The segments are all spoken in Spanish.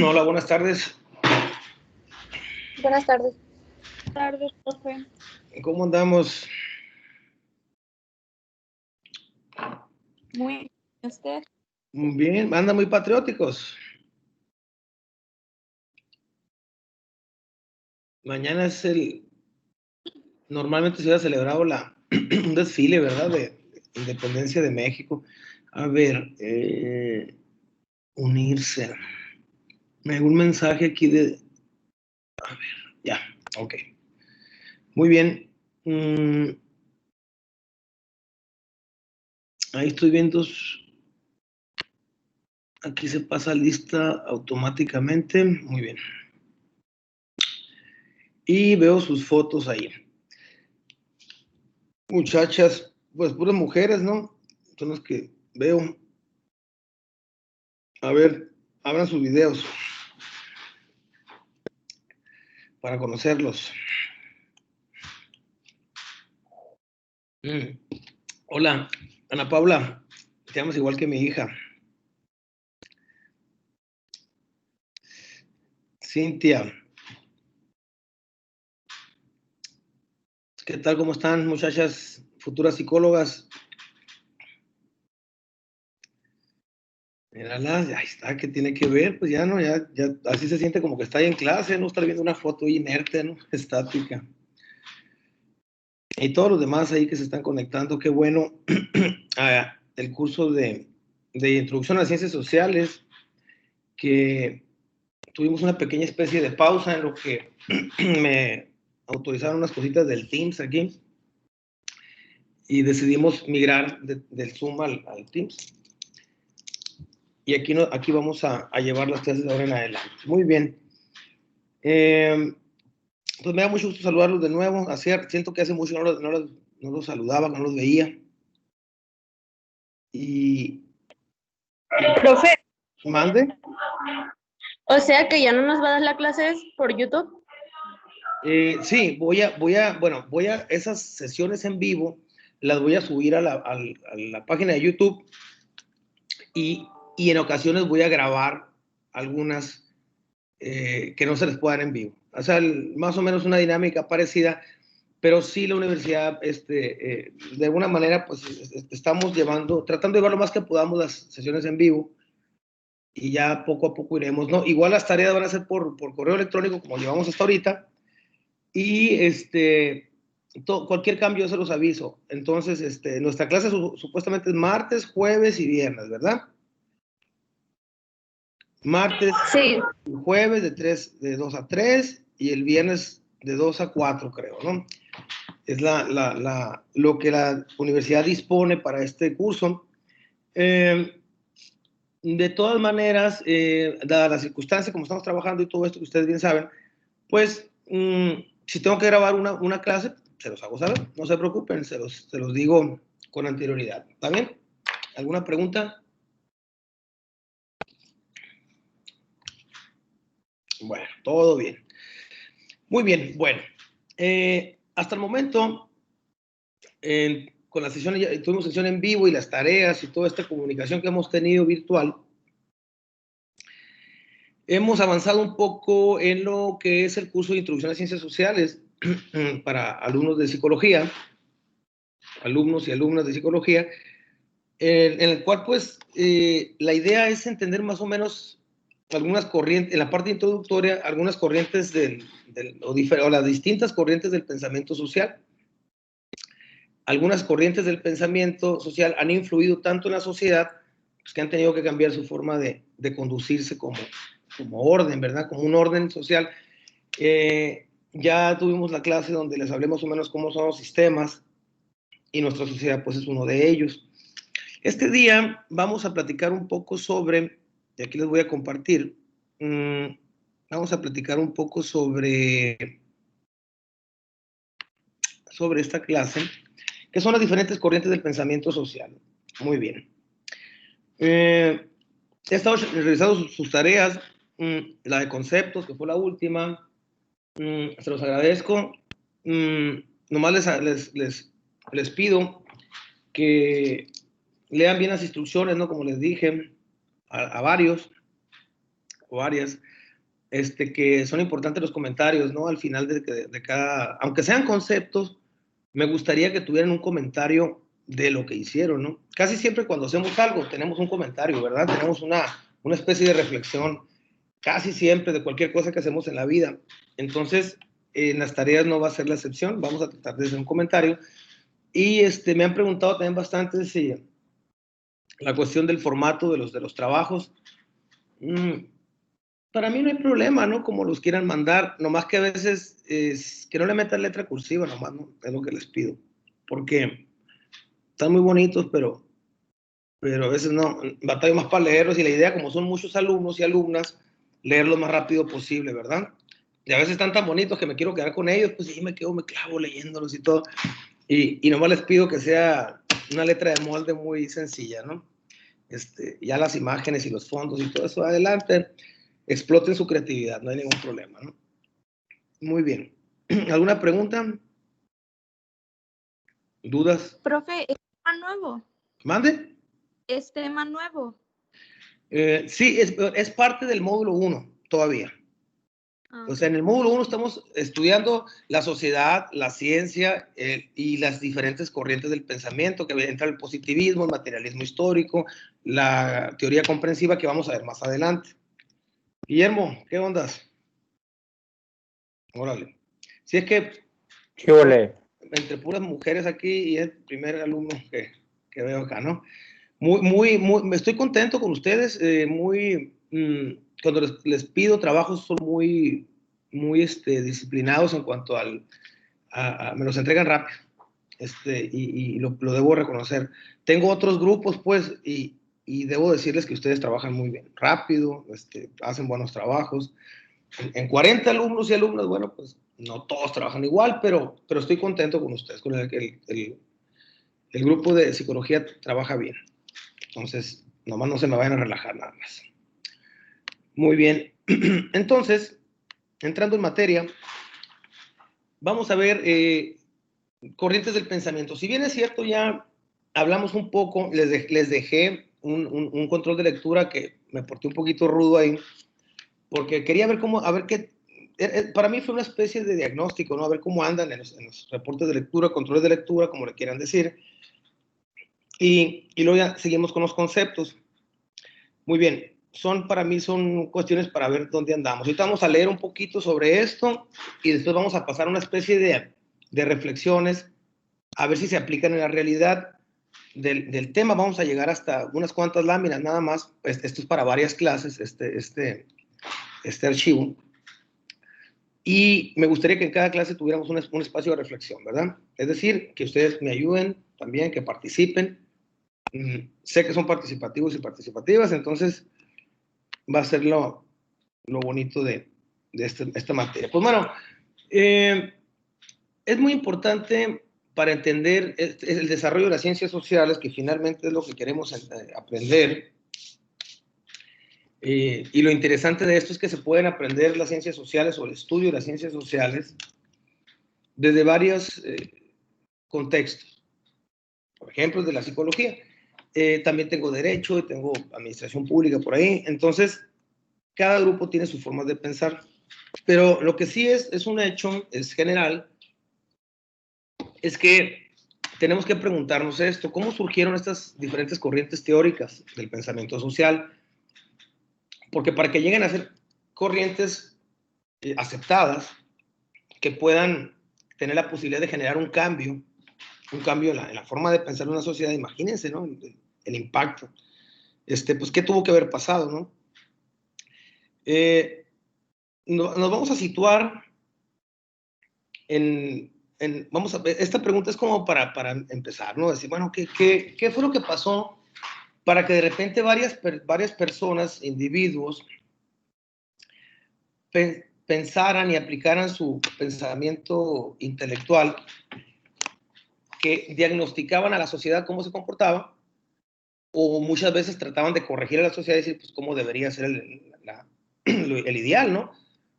Hola, buenas tardes. Buenas tardes. Buenas tardes, profe. ¿Cómo andamos? Muy bien, ¿usted? Bien, andan muy patrióticos. Mañana es normalmente se hubiera celebrado un desfile, ¿verdad? De Independencia de México. A ver, unirse. Me llegó un mensaje aquí de... A ver, ya, ok. Muy bien. Ahí estoy viendo... Aquí se pasa lista automáticamente. Muy bien. Y veo sus fotos ahí. Muchachas, pues puras mujeres, ¿no? Son las que veo. A ver, abran sus videos para conocerlos. Hola, Ana Paula, te llamas igual que mi hija. Cintia. ¿Qué tal? ¿Cómo están, muchachas, futuras psicólogas? Mírala, ahí está, ¿qué tiene que ver? Pues ya no, ya así se siente como que está ahí en clase, no estar viendo una foto inerte, ¿no? Estática. Y todos los demás ahí que se están conectando, qué bueno. El curso de Introducción a las Ciencias Sociales, que tuvimos una pequeña especie de pausa en lo que me autorizaron unas cositas del Teams aquí y decidimos migrar del Zoom al Teams. Y aquí vamos a llevar las clases de ahora en adelante. Muy bien. Pues me da mucho gusto saludarlos de nuevo. Siento que hace mucho no los saludaba, no los veía. Y... Profe. ¿Mande? O sea que ya no nos va a dar las clases por YouTube. Sí, voy a esas sesiones en vivo, las voy a subir a la página de YouTube y en ocasiones voy a grabar algunas que no se les puedan en vivo. O sea, más o menos una dinámica parecida, pero sí la universidad, de alguna manera, pues estamos tratando de llevar lo más que podamos las sesiones en vivo y ya poco a poco iremos, ¿no? Igual las tareas van a ser por correo electrónico, como llevamos hasta ahorita, y cualquier cambio se los aviso. Entonces, nuestra clase supuestamente es martes, jueves y viernes, ¿verdad? Martes, sí. Jueves de 2 a 3 y el viernes de 2 a 4, creo, ¿no? Es lo que la universidad dispone para este curso. De todas maneras, dada la circunstancia, como estamos trabajando y todo esto que ustedes bien saben, pues si tengo que grabar una clase, se los hago saber, no se preocupen, se los digo con anterioridad. ¿Está bien? ¿Alguna pregunta? Bueno, todo bien. Muy bien, bueno. Hasta el momento, con las sesiones, tuvimos sesión en vivo y las tareas y toda esta comunicación que hemos tenido virtual, hemos avanzado un poco en lo que es el curso de Introducción a Ciencias Sociales para alumnos de psicología, alumnos y alumnas de psicología, en el cual, pues, la idea es entender más o menos algunas corrientes, en la parte introductoria, algunas corrientes o las distintas corrientes del pensamiento social. algunas corrientes del pensamiento social han influido tanto en la sociedad, pues, que han tenido que cambiar su forma de conducirse como orden, ¿verdad? Como un orden social. Ya tuvimos la clase donde les hablé más o menos cómo son los sistemas y nuestra sociedad pues es uno de ellos. Este día vamos a platicar un poco sobre, y aquí les voy a compartir, vamos a platicar un poco sobre esta clase, que son las diferentes corrientes del pensamiento social. Muy bien. He estado revisando sus tareas, la de conceptos, que fue la última. Se los agradezco. Nomás les pido que lean bien las instrucciones, ¿no? Como les dije a varios o varias, que son importantes los comentarios, ¿no? Al final de cada, aunque sean conceptos, me gustaría que tuvieran un comentario de lo que hicieron, ¿no? Casi siempre cuando hacemos algo tenemos un comentario, ¿verdad? Tenemos una especie de reflexión, casi siempre, de cualquier cosa que hacemos en la vida. Entonces, en las tareas no va a ser la excepción, vamos a tratar de hacer un comentario. Y me han preguntado también bastante si la cuestión del formato de los trabajos. Para mí no hay problema, ¿no? Como los quieran mandar, nomás que a veces que no le metan letra cursiva, nomás, ¿no? Es lo que les pido. Porque están muy bonitos, pero a veces no, batallo más para leerlos y la idea, como son muchos alumnos y alumnas, leerlo más rápido posible, ¿verdad? Y a veces están tan bonitos que me quiero quedar con ellos, pues sí me clavo leyéndolos y todo. Y nomás les pido que sea una letra de molde muy sencilla, ¿no? Ya las imágenes y los fondos y todo eso adelante, exploten su creatividad, no hay ningún problema, ¿no? Muy bien. ¿Alguna pregunta? ¿Dudas? Profe, ¿es tema nuevo? ¿Mande? ¿Es tema nuevo? Sí, es parte del módulo 1 todavía. O sea, en el módulo 1 estamos estudiando la sociedad, la ciencia y las diferentes corrientes del pensamiento, que entra el positivismo, el materialismo histórico, la teoría comprensiva, que vamos a ver más adelante. Guillermo, ¿qué ondas? Órale. Si es que ¿Qué ole? entre puras mujeres aquí y es el primer alumno que veo acá, ¿no? Me estoy contento con ustedes, cuando les pido trabajos son muy disciplinados en cuanto me los entregan rápido, y lo debo reconocer. Tengo otros grupos, pues, y debo decirles que ustedes trabajan muy bien, rápido, hacen buenos trabajos. En 40 alumnos y alumnas, bueno, pues no todos trabajan igual, pero estoy contento con ustedes, con el grupo de psicología trabaja bien. Entonces, nomás no se me vayan a relajar nada más. Muy bien. Entonces, entrando en materia, vamos a ver corrientes del pensamiento. Si bien es cierto, ya hablamos un poco, les dejé un control de lectura que me porté un poquito rudo ahí, porque quería ver qué, para mí fue una especie de diagnóstico, ¿no? A ver cómo andan en los reportes de lectura, controles de lectura, como le quieran decir. Y luego ya seguimos con los conceptos. Muy bien, para mí son cuestiones para ver dónde andamos. Ahorita vamos a leer un poquito sobre esto y después vamos a pasar a una especie de reflexiones, a ver si se aplican en la realidad del tema. Vamos a llegar hasta unas cuantas láminas nada más. Esto es para varias clases, este archivo. Y me gustaría que en cada clase tuviéramos un espacio de reflexión, ¿verdad? Es decir, que ustedes me ayuden también, que participen. Sé que son participativos y participativas, entonces va a ser lo bonito de esta materia. Pues bueno, es muy importante para entender el desarrollo de las ciencias sociales, que finalmente es lo que queremos aprender. Y lo interesante de esto es que se pueden aprender las ciencias sociales o el estudio de las ciencias sociales desde varios contextos. Por ejemplo, de la psicología. También tengo derecho y tengo administración pública por ahí. Entonces, cada grupo tiene sus formas de pensar. Pero lo que sí es un hecho, es general, es que tenemos que preguntarnos esto: ¿cómo surgieron estas diferentes corrientes teóricas del pensamiento social? Porque para que lleguen a ser corrientes aceptadas, que puedan tener la posibilidad de generar un cambio un cambio en la forma de pensar de una sociedad, imagínense, ¿no? El impacto. Pues, ¿qué tuvo que haber pasado, no? Nos vamos a situar vamos a ver, esta pregunta es como para empezar, ¿no? Decir, bueno, ¿qué fue lo que pasó para que de repente varias personas, individuos, pensaran y aplicaran su pensamiento intelectual, que diagnosticaban a la sociedad cómo se comportaba, o muchas veces trataban de corregir a la sociedad y decir, pues, cómo debería ser el ideal, ¿no?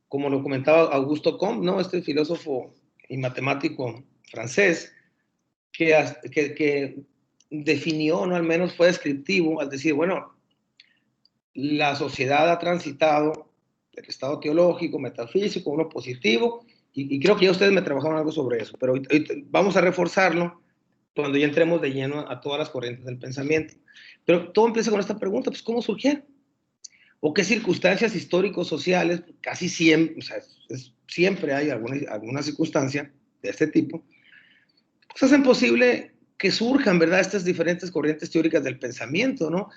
Como lo comentaba Augusto Comte, ¿no? Este filósofo y matemático francés, que definió, ¿no? Al menos fue descriptivo al decir, bueno, la sociedad ha transitado del estado teológico, metafísico, uno positivo, y creo que ya ustedes me trabajaron algo sobre eso, pero vamos a reforzarlo cuando ya entremos de lleno a todas las corrientes del pensamiento. Pero todo empieza con esta pregunta, pues, ¿cómo surgieron? ¿O qué circunstancias históricos sociales? Casi siempre, o sea, siempre hay alguna circunstancia de este tipo, pues hacen posible que surjan, ¿verdad?, estas diferentes corrientes teóricas del pensamiento, ¿no?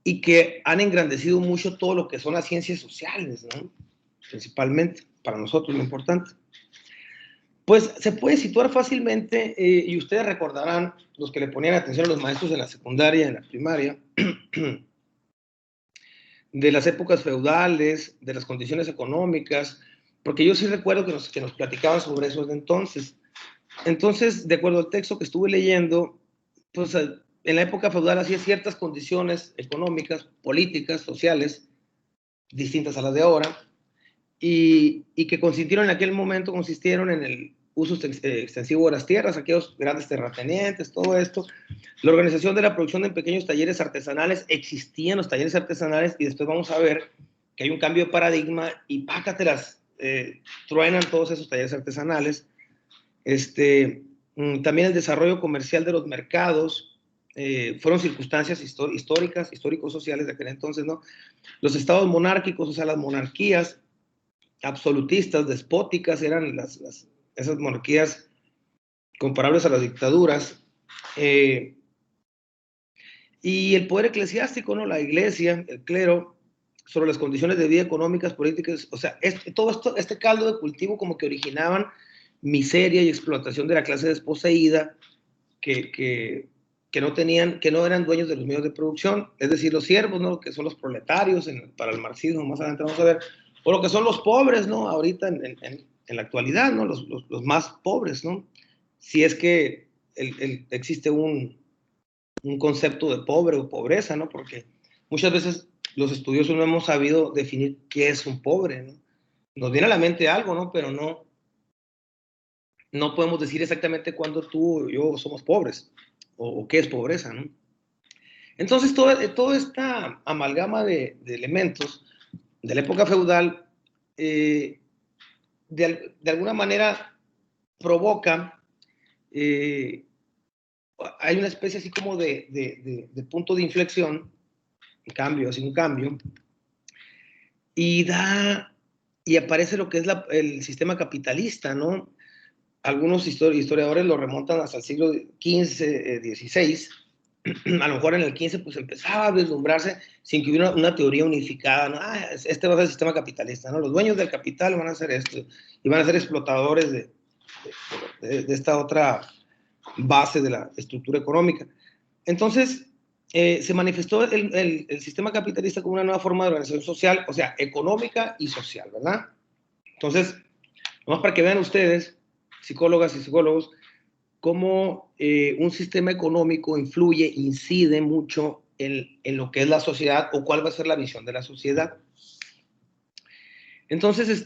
Y que han engrandecido mucho todo lo que son las ciencias sociales, ¿no? Principalmente, para nosotros lo importante. Pues se puede situar fácilmente, y ustedes recordarán, los que le ponían atención a los maestros en la secundaria, en la primaria, de las épocas feudales, de las condiciones económicas, porque yo sí recuerdo que nos platicaban sobre eso desde entonces. Entonces, de acuerdo al texto que estuve leyendo, pues en la época feudal hacía ciertas condiciones económicas, políticas, sociales, distintas a las de ahora, y que consistieron en aquel momento, consistieron en el uso extensivo de las tierras, aquellos grandes terratenientes, todo esto, la organización de la producción en pequeños talleres artesanales. Existían los talleres artesanales, y después vamos a ver que hay un cambio de paradigma y pácatelas, truenan todos esos talleres artesanales. También el desarrollo comercial de los mercados, fueron circunstancias históricas, histórico-sociales de aquel entonces, ¿no? Los estados monárquicos, o sea, las monarquías absolutistas, despóticas, eran esas monarquías comparables a las dictaduras. Y el poder eclesiástico, ¿no? La iglesia, el clero, sobre las condiciones de vida económicas, políticas, o sea, todo esto, este caldo de cultivo como que originaban miseria y explotación de la clase desposeída, que no eran dueños de los medios de producción, es decir, los siervos, ¿no? Que son los proletarios para el marxismo, más adelante vamos a ver, o lo que son los pobres, ¿no? Ahorita en la actualidad, ¿no? Los más pobres, ¿no? Si es que existe un concepto de pobre o pobreza, ¿no? Porque muchas veces los estudiosos no hemos sabido definir qué es un pobre, ¿no? Nos viene a la mente algo, ¿no? Pero no podemos decir exactamente cuándo tú o yo somos pobres, o qué es pobreza, ¿no? Entonces, toda esta amalgama de elementos de la época feudal, de alguna manera provoca, hay una especie así como de punto de inflexión, un cambio, y aparece lo que es el sistema capitalista, ¿no? Algunos historiadores lo remontan hasta el siglo XV, XVI. A lo mejor en el XV pues empezaba a vislumbrarse sin que hubiera una teoría unificada, ¿no? Este va a ser el sistema capitalista, ¿no? Los dueños del capital van a hacer esto y van a ser explotadores de esta otra base de la estructura económica. Entonces, se manifestó el sistema capitalista como una nueva forma de organización social, o sea, económica y social, ¿verdad? Entonces, vamos para que vean ustedes, psicólogas y psicólogos, cómo un sistema económico incide mucho en lo que es la sociedad, o cuál va a ser la visión de la sociedad. Entonces,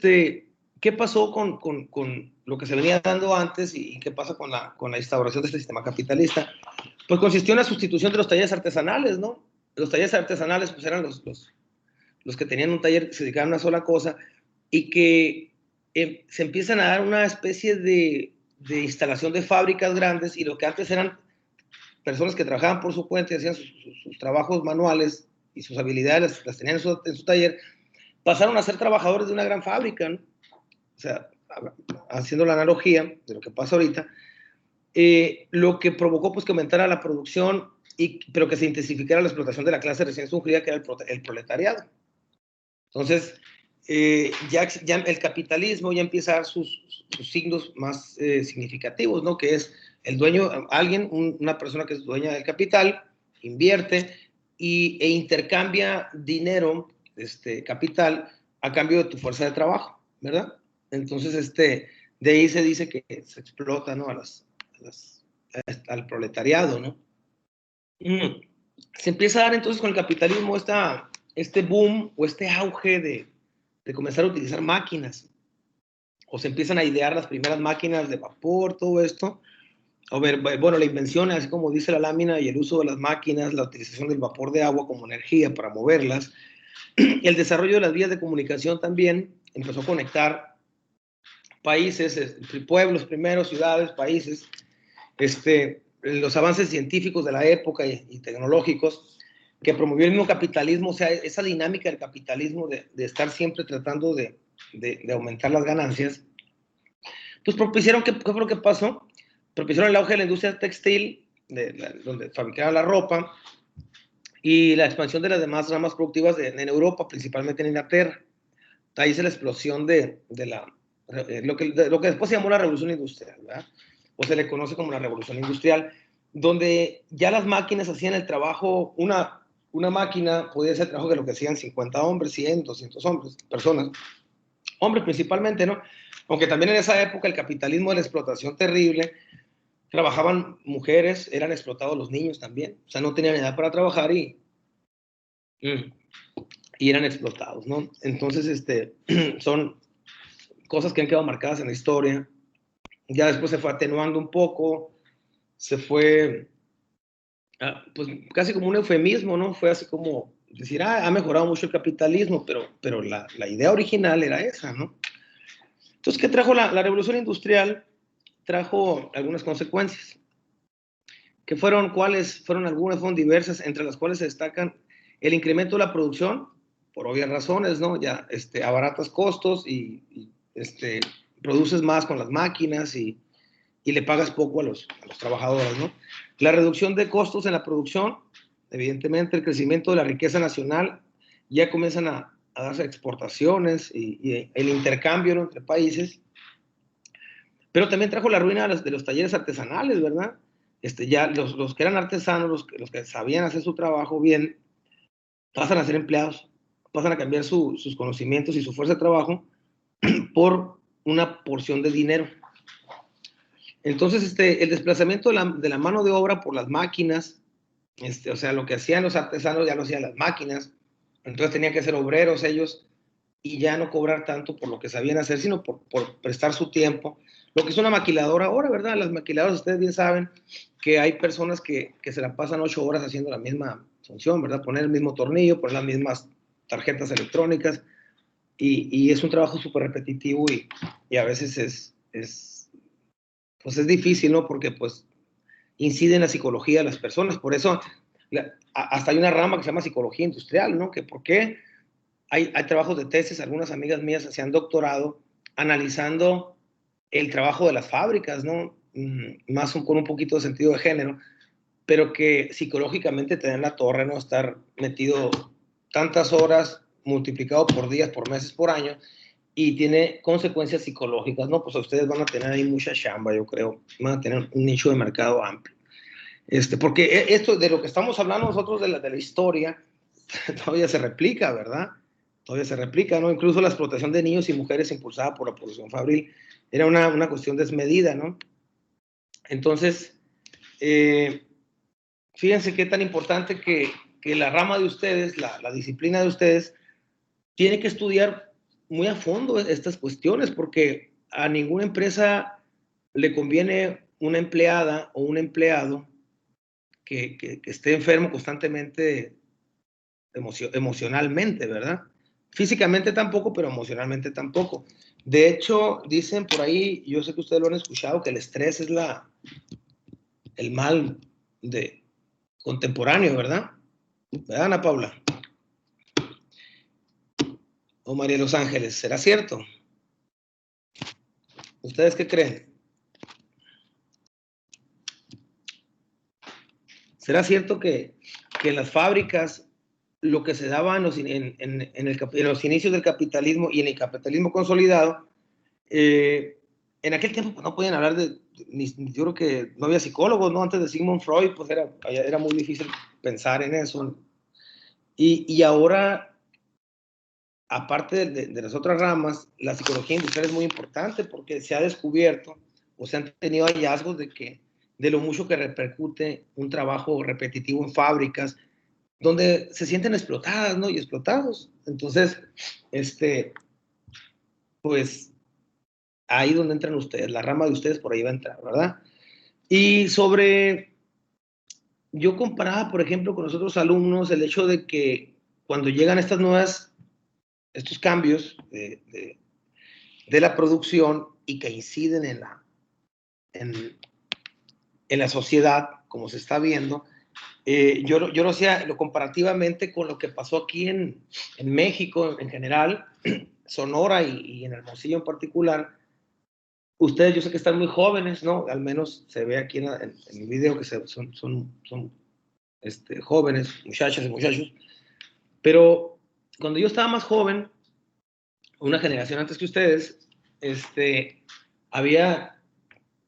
¿qué pasó con lo que se venía dando antes, y qué pasa con la instauración de este sistema capitalista? Pues consistió en la sustitución de los talleres artesanales, ¿no? Los talleres artesanales pues eran los que tenían un taller que se dedicaban a una sola cosa, y que se empiezan a dar una especie de instalación de fábricas grandes, y lo que antes eran personas que trabajaban por su cuenta y hacían sus trabajos manuales y sus habilidades las tenían en su taller, pasaron a ser trabajadores de una gran fábrica, ¿no? O sea, haciendo la analogía de lo que pasa ahorita, lo que provocó pues que aumentara la producción, pero que se intensificara la explotación de la clase recién surgida, que era el proletariado. Entonces, ya el capitalismo ya empieza a dar sus signos más significativos, ¿no? Que es el dueño, una persona que es dueña del capital, invierte e intercambia dinero, capital, a cambio de tu fuerza de trabajo, ¿verdad? Entonces, de ahí se dice que se explota, ¿no? Al proletariado, ¿no? Se empieza a dar entonces con el capitalismo este boom o este auge de comenzar a utilizar máquinas, o se empiezan a idear las primeras máquinas de vapor, todo esto, bueno, la invención, así como dice la lámina, y el uso de las máquinas, la utilización del vapor de agua como energía para moverlas, el desarrollo de las vías de comunicación también empezó a conectar países, pueblos primero, ciudades, países, los avances científicos de la época y tecnológicos que promovió el mismo capitalismo, o sea, esa dinámica del capitalismo de estar siempre tratando de aumentar las ganancias, pues propiciaron, ¿qué fue lo que pasó? Propiciaron el auge de la industria textil, donde fabricaban la ropa, y la expansión de las demás ramas productivas en Europa, principalmente en Inglaterra. Ahí es la explosión lo que después se llamó la revolución industrial, ¿verdad? O se le conoce como la revolución industrial, donde ya las máquinas hacían el trabajo, una máquina podía hacer el trabajo de lo que hacían 50 hombres, 100, 200 hombres, personas, hombres principalmente, ¿no? Aunque también en esa época el capitalismo de la explotación terrible, trabajaban mujeres, eran explotados los niños también, o sea, no tenían edad para trabajar y eran explotados, ¿no? Entonces, son cosas que han quedado marcadas en la historia. Ya después se fue atenuando un poco, se fue, pues casi como un eufemismo, ¿no? Fue así como decir, ha mejorado mucho el capitalismo, pero la idea original era esa, ¿no? Entonces, ¿qué trajo la revolución industrial? Trajo algunas consecuencias. ¿Qué fueron? ¿Cuáles? Fueron algunas, fueron diversas, entre las cuales se destacan el incremento de la producción, por obvias razones, ¿no? Ya abaratas costos y produces más con las máquinas y le pagas poco a los trabajadores, ¿no? La reducción de costos en la producción, evidentemente el crecimiento de la riqueza nacional, ya comienzan a darse exportaciones y el intercambio, ¿no?, entre países, pero también trajo la ruina de los talleres artesanales, ¿verdad? Ya los que eran artesanos, los que sabían hacer su trabajo bien, pasan a ser empleados, pasan a cambiar sus conocimientos y su fuerza de trabajo por una porción de dinero. Entonces, el desplazamiento de la mano de obra por las máquinas, o sea, lo que hacían los artesanos ya lo hacían las máquinas, entonces tenían que ser obreros ellos y ya no cobrar tanto por lo que sabían hacer, sino por prestar su tiempo. Lo que es una maquiladora ahora, ¿verdad? Las maquiladoras, ustedes bien saben que hay personas que se la pasan 8 horas haciendo la misma función, ¿verdad? Poner el mismo tornillo, poner las mismas tarjetas electrónicas, y es un trabajo súper repetitivo y a veces pues es difícil, ¿no? Porque pues incide en la psicología de las personas. Por eso hasta hay una rama que se llama psicología industrial, ¿no? Que por qué hay trabajos de tesis, algunas amigas mías hacían doctorado analizando el trabajo de las fábricas, ¿no? Más con un poquito de sentido de género, pero que psicológicamente te dan la torre, ¿no? Estar metido tantas horas, multiplicado por días, por meses, por año, y tiene consecuencias psicológicas, ¿no? Pues ustedes van a tener ahí mucha chamba, yo creo, van a tener un nicho de mercado amplio. Porque esto de lo que estamos hablando nosotros de la historia, todavía se replica, ¿verdad? Todavía se replica, ¿no? Incluso la explotación de niños y mujeres impulsada por la población fabril era una cuestión desmedida, ¿no? Entonces, fíjense qué tan importante que la rama de ustedes, la disciplina de ustedes, tiene que estudiar muy a fondo estas cuestiones, porque a ninguna empresa le conviene una empleada o un empleado que esté enfermo constantemente emocionalmente, ¿verdad? Físicamente tampoco, pero emocionalmente tampoco. De hecho, dicen por ahí, yo sé que ustedes lo han escuchado, que el estrés es el mal contemporáneo, ¿verdad? ¿Verdad, Ana Paula? O María de los Ángeles, ¿será cierto? ¿Ustedes qué creen? ¿Será cierto que en las fábricas lo que se daba en los inicios del capitalismo y en el capitalismo consolidado, en aquel tiempo pues, no podían hablar yo creo que no había psicólogos, ¿no? Antes de Sigmund Freud, pues era muy difícil pensar en eso. Y ahora, aparte de las otras ramas, la psicología industrial es muy importante porque se ha descubierto o se han tenido hallazgos de lo mucho que repercute un trabajo repetitivo en fábricas, donde se sienten explotadas, ¿no? Y explotados. Entonces, pues ahí donde entran ustedes, la rama de ustedes por ahí va a entrar, ¿verdad? Y yo comparaba, por ejemplo, con los otros alumnos, el hecho de que cuando llegan estos cambios de la producción y que inciden en la sociedad, como se está viendo, yo lo hacía comparativamente con lo que pasó aquí en México en general, Sonora y en Hermosillo en particular. Ustedes, yo sé que están muy jóvenes, ¿no? Al menos se ve aquí en el video que son jóvenes, muchachas y muchachos. Pero cuando yo estaba más joven, una generación antes que ustedes, había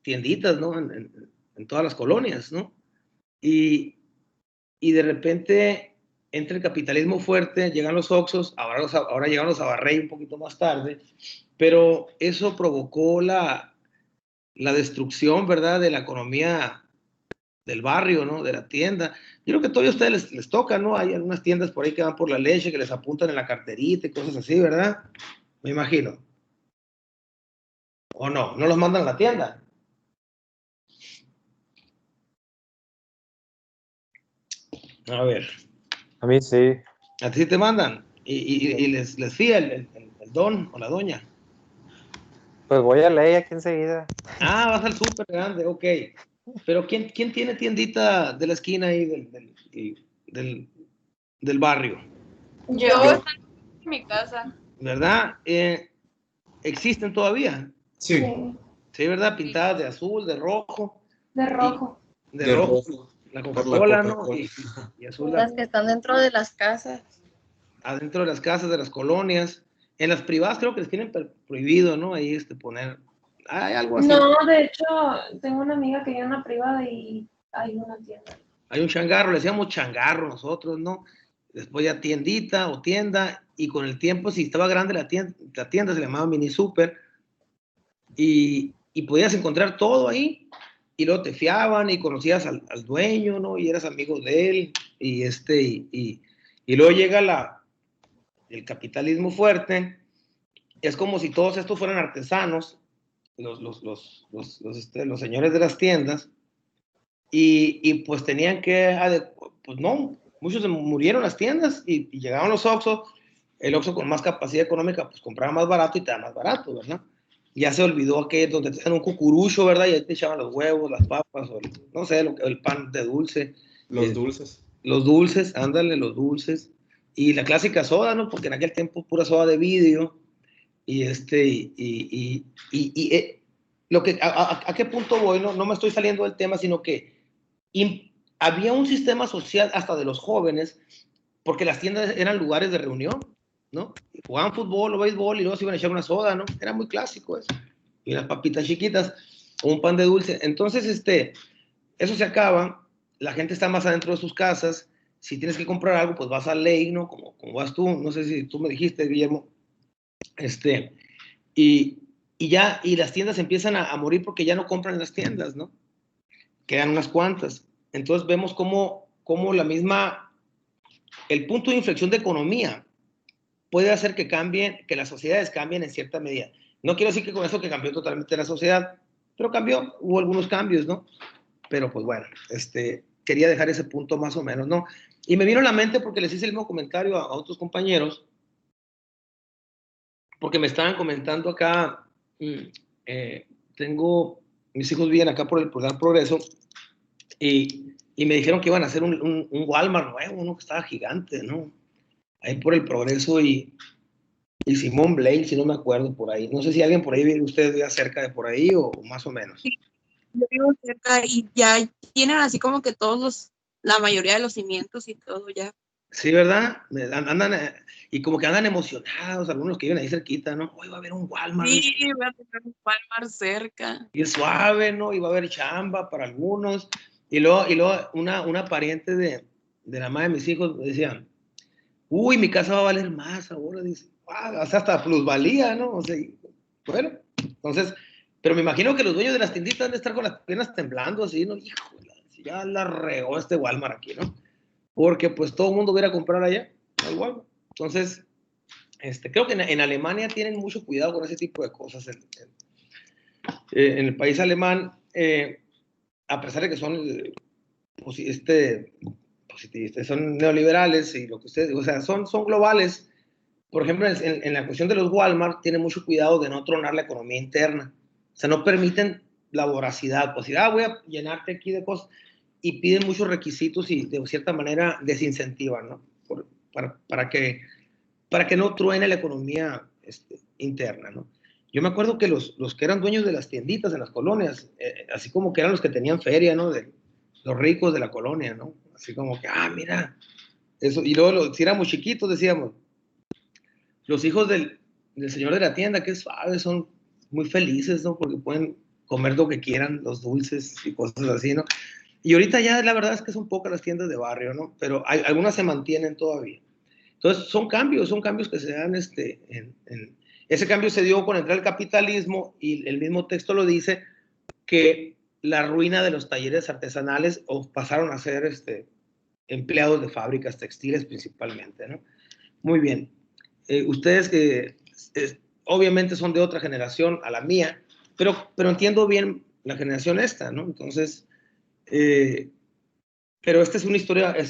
tienditas, ¿no? En todas las colonias, ¿no? Y de repente entra el capitalismo fuerte, llegan los Oxxos, ahora llegan los Abarrey un poquito más tarde, pero eso provocó la destrucción, ¿verdad?, de la economía del barrio, ¿no?, de la tienda. Yo creo que todavía a ustedes les toca, ¿no? Hay algunas tiendas por ahí que van por la leche, que les apuntan en la carterita y cosas así, ¿verdad? Me imagino. ¿O no? ¿No los mandan a la tienda? A ver. A mí sí. ¿A ti sí te mandan? ¿Y les fía el don o la doña? Pues voy a ley aquí enseguida. Ah, vas al súper grande, ok. Pero ¿quién tiene tiendita de la esquina ahí del barrio? Yo estoy en mi casa. ¿Verdad? ¿Existen todavía? Sí, Sí, ¿verdad? Pintadas de azul, de rojo. De rojo. De de rojo. rojo. La Por la Coca-Cola, ¿no? Coca-Cola. Y azul Las que están dentro de las casas. adentro de las casas, de las colonias. En las privadas creo que les tienen prohibido, ¿no? Ahí poner. Hay algo así. No, de hecho, tengo una amiga que vive en una privada y hay una tienda. Hay un changarro, le decíamos changarro nosotros, ¿no? Después ya tiendita o tienda, y con el tiempo, si estaba grande la tienda se llamaba mini super, y podías encontrar todo ahí, y luego te fiaban y conocías al dueño, ¿no? Y eras amigo de él, y luego llega el capitalismo fuerte. Es como si todos estos fueran artesanos, los señores de las tiendas, y pues tenían que, pues no, muchos murieron las tiendas y llegaron los Oxxos, el Oxxo con más capacidad económica pues compraba más barato y te da más barato, ¿verdad? Ya se olvidó que donde te dan un cucurucho, ¿verdad? Y ahí te echaban los huevos, las papas, o no sé, el pan de dulce. Los dulces. Los dulces, ándale, los dulces. Y la clásica soda, ¿no? Porque en aquel tiempo pura soda de vidrio. Y lo que, ¿a qué punto voy? No me estoy saliendo del tema, sino que había un sistema social hasta de los jóvenes, porque las tiendas eran lugares de reunión, ¿no? Jugaban fútbol o béisbol y luego se iban a echar una soda, ¿no? Era muy clásico eso. Y unas papitas chiquitas o un pan de dulce. Entonces, eso se acaba, la gente está más adentro de sus casas. Si tienes que comprar algo, pues vas a ley, ¿no? Como vas tú, no sé si tú me dijiste, Guillermo. Y las tiendas empiezan a morir porque ya no compran las tiendas, ¿no? Quedan unas cuantas. Entonces vemos cómo el punto de inflexión de economía puede hacer que las sociedades cambien en cierta medida. No quiero decir que con eso que cambió totalmente la sociedad, pero hubo algunos cambios, ¿no? Pero pues bueno, quería dejar ese punto más o menos, ¿no? Y me vino a la mente porque les hice el mismo comentario a otros compañeros, porque me estaban comentando acá, mis hijos viven acá por el Gran Progreso, y me dijeron que iban a hacer un Walmart nuevo, uno que estaba gigante, ¿no? Ahí por el Progreso y Simón Blaine, si no me acuerdo, por ahí. No sé si alguien por ahí, ustedes viven cerca de por ahí o más o menos. Sí, yo vivo cerca y ya tienen así como que todos los la mayoría de los cimientos y todo ya. Sí, ¿verdad? Andan, y como que andan emocionados, algunos que viven ahí cerquita, ¿no? Hoy va a haber un Walmart. Sí, va a tener un Walmart cerca. Y es suave, ¿no? Y va a haber chamba para algunos. Y luego una pariente de la madre de mis hijos decía, uy, mi casa va a valer más ahora, dice, wow, hasta plusvalía, ¿no? O sea, bueno, entonces, pero me imagino que los dueños de las tienditas deben estar con las piernas temblando así, ¿no? Híjole, ya la regó este Walmart aquí, ¿no? Porque pues todo el mundo va a ir a comprar allá, al Walmart. Entonces, creo que en Alemania tienen mucho cuidado con ese tipo de cosas. En el país alemán, a pesar de que son positivistas, son neoliberales y lo que ustedes, o sea, son globales. Por ejemplo, en la cuestión de los Walmart, tienen mucho cuidado de no tronar la economía interna. O sea, no permiten la voracidad. Pues, voy a llenarte aquí de cosas. Y piden muchos requisitos y de cierta manera desincentivan, ¿no? Para que no truene la economía interna, ¿no? Yo me acuerdo que los que eran dueños de las tienditas en las colonias, así como que eran los que tenían feria, ¿no? De los ricos de la colonia, ¿no? Así como que, mira, eso. Y luego, si éramos chiquitos, decíamos, los hijos del señor de la tienda, que suave, son muy felices, ¿no? Porque pueden comer lo que quieran, los dulces y cosas así, ¿no? Y ahorita ya la verdad es que son pocas las tiendas de barrio, ¿no? Pero algunas se mantienen todavía. Entonces, son cambios que se dan, ese cambio se dio con entrar el capitalismo y el mismo texto lo dice, que la ruina de los talleres artesanales pasaron a ser empleados de fábricas textiles principalmente, ¿no? Muy bien. Ustedes que obviamente son de otra generación a la mía, pero entiendo bien la generación esta, ¿no? Entonces, pero esta es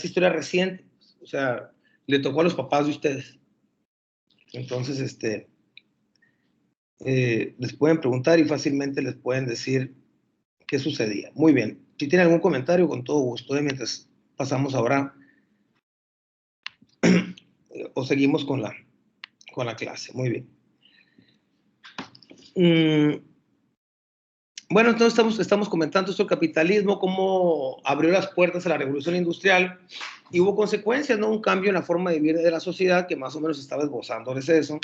historia reciente, o sea, le tocó a los papás de ustedes. Entonces, les pueden preguntar y fácilmente les pueden decir qué sucedía. Muy bien. Si tienen algún comentario, con todo gusto, mientras pasamos ahora o seguimos con la clase. Muy bien. Bueno, entonces estamos comentando esto del capitalismo, cómo abrió las puertas a la revolución industrial y hubo consecuencias, ¿no? Un cambio en la forma de vivir de la sociedad que más o menos estaba esbozándoles eso,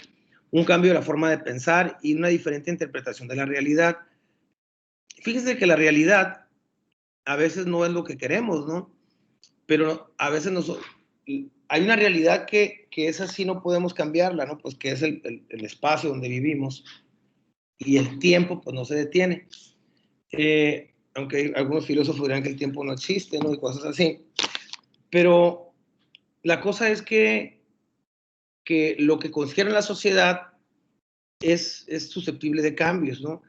un cambio de la forma de pensar y una diferente interpretación de la realidad. Fíjense que la realidad a veces no es lo que queremos, ¿no? Pero a veces hay una realidad que es así, no podemos cambiarla, ¿no? Pues que es el espacio donde vivimos y el tiempo, pues no se detiene. Aunque algunos filósofos dirán que el tiempo no existe, ¿no? Y cosas así. Pero la cosa es que lo que considera la sociedad es susceptible de cambios, ¿no?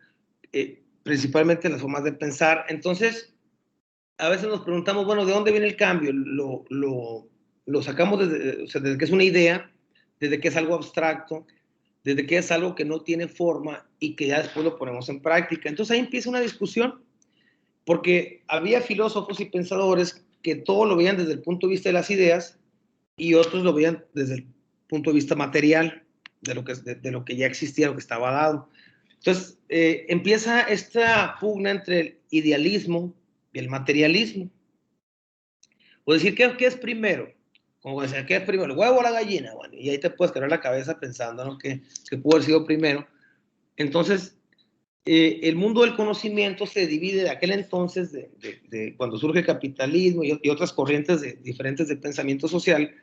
Principalmente en las formas de pensar. Entonces, a veces nos preguntamos, bueno, ¿de dónde viene el cambio? Lo sacamos desde que es una idea, desde que es algo abstracto, desde que es algo que no tiene forma y que ya después lo ponemos en práctica. Entonces ahí empieza una discusión, porque había filósofos y pensadores que todo lo veían desde el punto de vista de las ideas y otros lo veían desde el punto de vista material, de lo que ya existía, lo que estaba dado. Entonces, empieza esta pugna entre el idealismo y el materialismo. O decir, ¿qué es primero? Como decía, ¿qué es primero? ¿El huevo o la gallina? Bueno, y ahí te puedes quebrar la cabeza pensando, ¿no? que pudo haber sido primero. Entonces, el mundo del conocimiento se divide de aquel entonces, de cuando surge el capitalismo y otras corrientes diferentes de pensamiento social,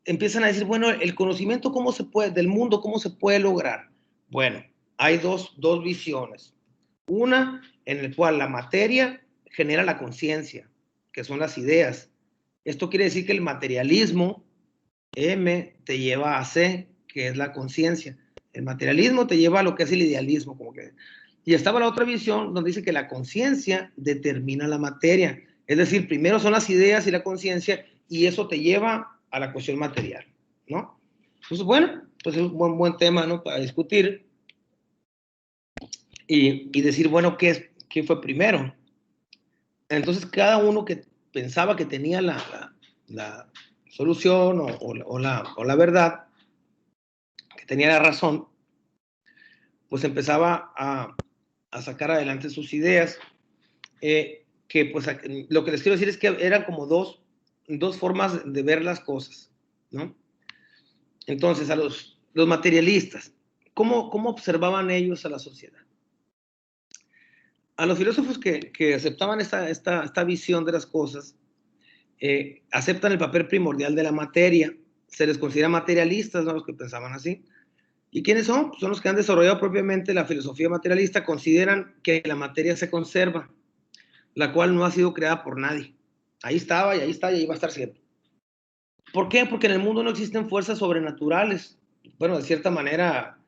empiezan a decir, bueno, el conocimiento del mundo, ¿cómo se puede lograr? Bueno, hay dos visiones. Una en la cual la materia genera la conciencia, que son las ideas. Esto quiere decir que el materialismo, M, te lleva a C, que es la conciencia. El materialismo te lleva a lo que es el idealismo. Y estaba la otra visión donde dice que la conciencia determina la materia. Es decir, primero son las ideas y la conciencia y eso te lleva a la cuestión material, ¿no? Entonces, bueno, pues es un buen tema, ¿no? Para discutir y decir, bueno, ¿qué fue primero? Entonces, cada uno que pensaba que tenía la solución o la verdad, que tenía la razón, pues empezaba a sacar adelante sus ideas. que pues lo que les quiero decir es que eran como dos formas de ver las cosas, ¿no? Entonces, a los materialistas, ¿cómo observaban ellos a la sociedad? A los filósofos que aceptaban esta visión de las cosas, aceptan el papel primordial de la materia, se les considera materialistas, ¿no? Los que pensaban así. ¿Y quiénes son? Pues son los que han desarrollado propiamente la filosofía materialista, consideran que la materia se conserva, la cual no ha sido creada por nadie. Ahí estaba y ahí está y ahí va a estar siempre. ¿Por qué? Porque en el mundo no existen fuerzas sobrenaturales. Bueno, de cierta manera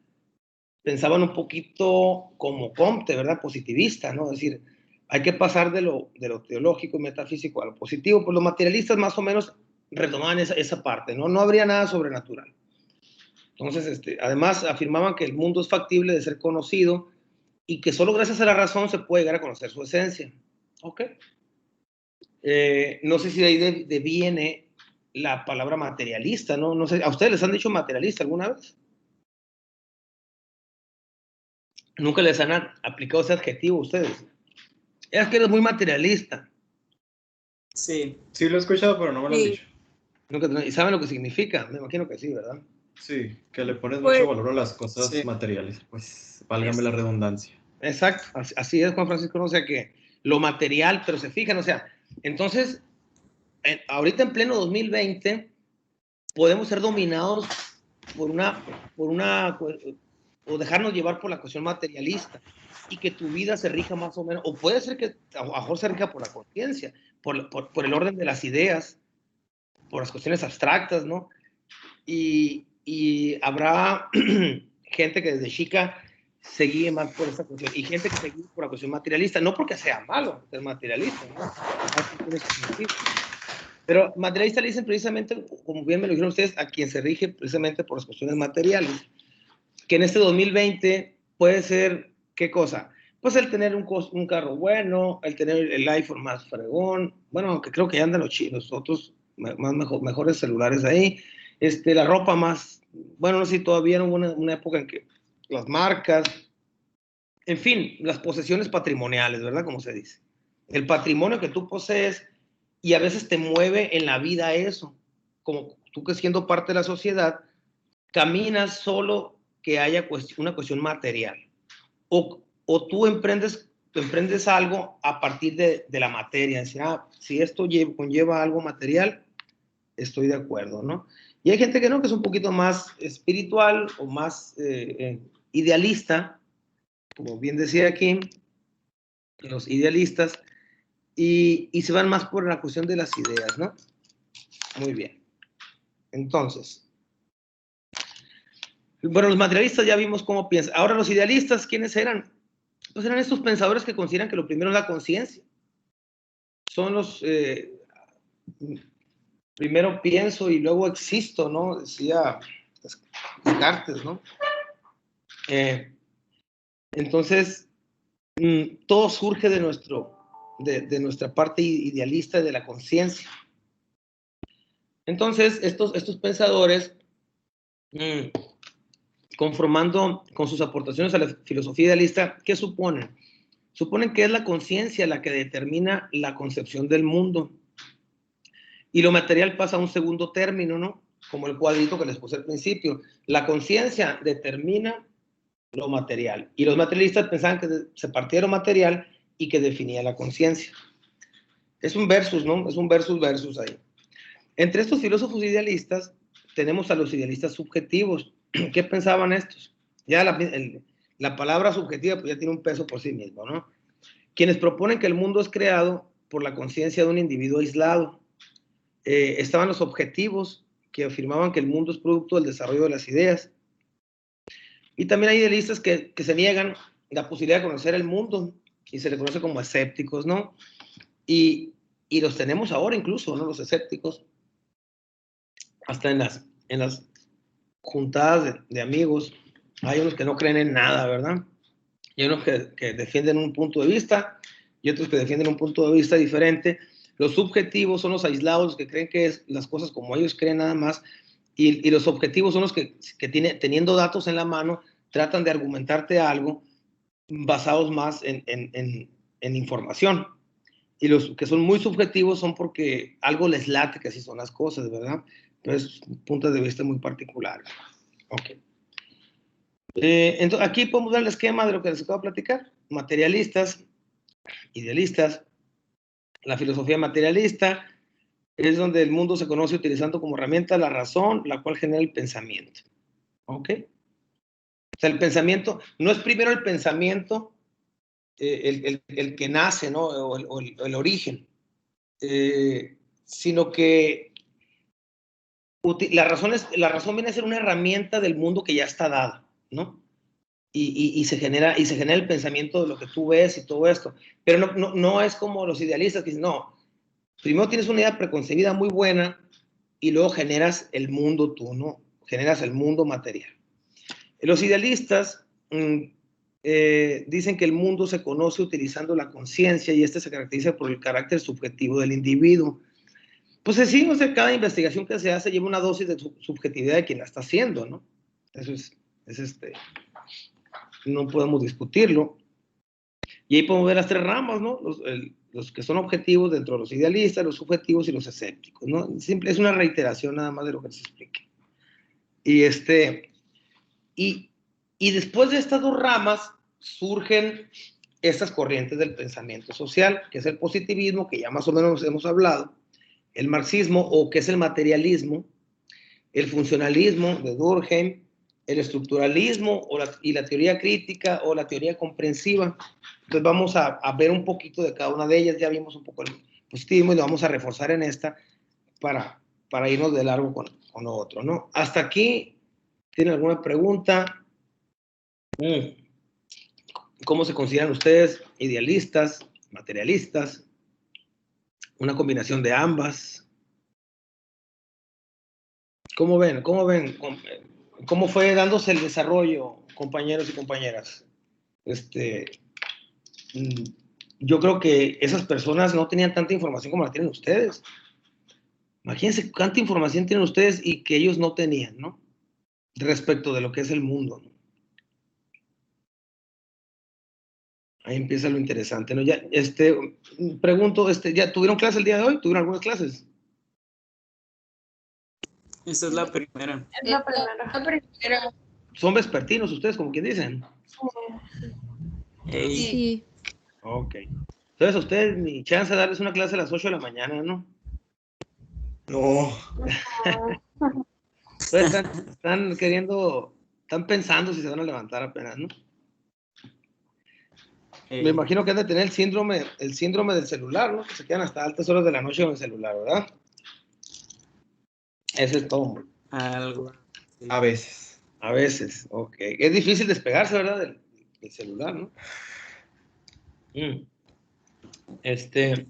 pensaban un poquito como Comte, ¿verdad? Positivista, ¿no? Es decir, hay que pasar de lo teológico y metafísico a lo positivo. Pues los materialistas más o menos retomaban esa parte, ¿no? No habría nada sobrenatural. Entonces, además afirmaban que el mundo es factible de ser conocido y que solo gracias a la razón se puede llegar a conocer su esencia. ¿Ok? No sé si de ahí viene la palabra materialista, ¿no? No sé, ¿a ustedes les han dicho materialista alguna vez? Nunca les han aplicado ese adjetivo a ustedes. Es que eres muy materialista. Sí, sí lo he escuchado, pero no me lo han Sí. dicho. ¿Y saben lo que significa? Me imagino que sí, ¿verdad? Sí, que le pones Pues, mucho valor a las cosas sí. materiales, pues válgame la redundancia. Exacto, así es, Juan Francisco, no sé qué, lo material, pero se fijan, o sea, entonces, ahorita en pleno 2020, podemos ser dominados por o dejarnos llevar por la cuestión materialista, y que tu vida se rija más o menos, o puede ser que a lo mejor se rija por la conciencia, por el orden de las ideas, por las cuestiones abstractas, ¿no? Y habrá gente que desde chica se guíe más por esa cuestión, y gente que se guíe por la cuestión materialista, no porque sea malo ser materialista, ¿no? Pero materialista le dicen precisamente, como bien me lo dijeron ustedes, a quien se rige precisamente por las cuestiones materiales, que en este 2020 puede ser, ¿qué cosa? Pues el tener un carro bueno, el tener el iPhone más fregón, bueno, aunque creo que ya andan los otros mejores celulares ahí, la ropa más, bueno, no sé si todavía hubo una época en que las marcas, en fin, las posesiones patrimoniales, ¿verdad? Como se dice. El patrimonio que tú posees y a veces te mueve en la vida eso, como tú que siendo parte de la sociedad, caminas solo que haya una cuestión material. O tú emprendes algo a partir de la materia. Decir, si esto conlleva algo material, estoy de acuerdo, ¿no? Y hay gente que no, que es un poquito más espiritual o más idealista, como bien decía aquí, los idealistas, y se van más por la cuestión de las ideas, ¿no? Muy bien. Entonces, bueno, los materialistas ya vimos cómo piensan. Ahora, los idealistas, ¿quiénes eran? Pues eran estos pensadores que consideran que lo primero es la conciencia. Son los, primero pienso y luego existo, ¿no? Decía Descartes, ¿no? Entonces, todo surge de nuestra parte idealista de la conciencia. Entonces, estos pensadores, conformando con sus aportaciones a la filosofía idealista, ¿qué suponen? Suponen que es la conciencia la que determina la concepción del mundo. Y lo material pasa a un segundo término, ¿no? Como el cuadrito que les puse al principio. La conciencia determina lo material. Y los materialistas pensaban que se partía de lo material y que definía la conciencia. Es un versus, ¿no? Es un versus ahí. Entre estos filósofos idealistas tenemos a los idealistas subjetivos. ¿Qué pensaban estos? Ya la palabra subjetiva pues ya tiene un peso por sí mismo, ¿no? Quienes proponen que el mundo es creado por la conciencia de un individuo aislado. Estaban los objetivos, que afirmaban que el mundo es producto del desarrollo de las ideas. Y también hay idealistas que se niegan la posibilidad de conocer el mundo y se les conoce como escépticos, ¿no? Y los tenemos ahora incluso, ¿no? Los escépticos, hasta en las juntadas de amigos, hay unos que no creen en nada, ¿verdad? Y hay unos que defienden un punto de vista y otros que defienden un punto de vista diferente. Los subjetivos son los aislados, los que creen que es las cosas como ellos creen nada más, y los objetivos son los que teniendo datos en la mano, tratan de argumentarte algo basados más en información. Y los que son muy subjetivos son porque algo les late que así son las cosas, ¿verdad? Entonces, puntos de vista muy particulares. Ok. Entonces, aquí podemos ver el esquema de lo que les acabo de platicar. Materialistas, idealistas. La filosofía materialista es donde el mundo se conoce utilizando como herramienta la razón, la cual genera el pensamiento. ¿Ok? O sea, el pensamiento, no es primero el pensamiento el que nace, ¿no? O el origen, sino que la razón viene a ser una herramienta del mundo que ya está dada, ¿no? Y se genera el pensamiento de lo que tú ves y todo esto. Pero no es como los idealistas que dicen, no, primero tienes una idea preconcebida muy buena y luego generas el mundo tú, ¿no? Generas el mundo material. Los idealistas dicen que el mundo se conoce utilizando la conciencia y este se caracteriza por el carácter subjetivo del individuo. Pues sí, o sea, cada investigación que se hace lleva una dosis de subjetividad de quien la está haciendo, ¿no? Eso es no podemos discutirlo. Y ahí podemos ver las tres ramas, ¿no? Los que son objetivos dentro de los idealistas, los subjetivos y los escépticos, ¿no? Simple, es una reiteración nada más de lo que les expliqué. Y después de estas dos ramas surgen estas corrientes del pensamiento social, que es el positivismo, que ya más o menos hemos hablado, el marxismo, o que es el materialismo, el funcionalismo de Durkheim, el estructuralismo y la teoría crítica o la teoría comprensiva. Entonces vamos a ver un poquito de cada una de ellas. Ya vimos un poco el positivismo y lo vamos a reforzar en esta para irnos de largo con lo otro, ¿no? Hasta aquí, ¿tienen alguna pregunta? ¿Cómo se consideran ustedes? ¿Idealistas? ¿Materialistas? ¿Una combinación de ambas? ¿Cómo ven? ¿Cómo fue dándose el desarrollo, compañeros y compañeras? Yo creo que esas personas no tenían tanta información como la tienen ustedes. Imagínense cuánta información tienen ustedes y que ellos no tenían, ¿no? Respecto de lo que es el mundo, ¿no? Ahí empieza lo interesante, ¿no? Ya, pregunto, ¿ya tuvieron clase el día de hoy? ¿Tuvieron algunas clases? Esta es la primera. Es la primera. ¿Son vespertinos ustedes, como quien dicen? Ey, Sí. Ok. Entonces a ustedes ni chance de darles una clase a las 8 de la mañana, ¿no? No. Ustedes están pensando si se van a levantar apenas, ¿no? ey. Me imagino que han de tener el síndrome del celular, ¿no? Que se quedan hasta altas horas de la noche con el celular, ¿verdad? Ese es todo. Algo. Sí. A veces. A veces, ok. Es difícil despegarse, ¿verdad? Del celular, ¿no?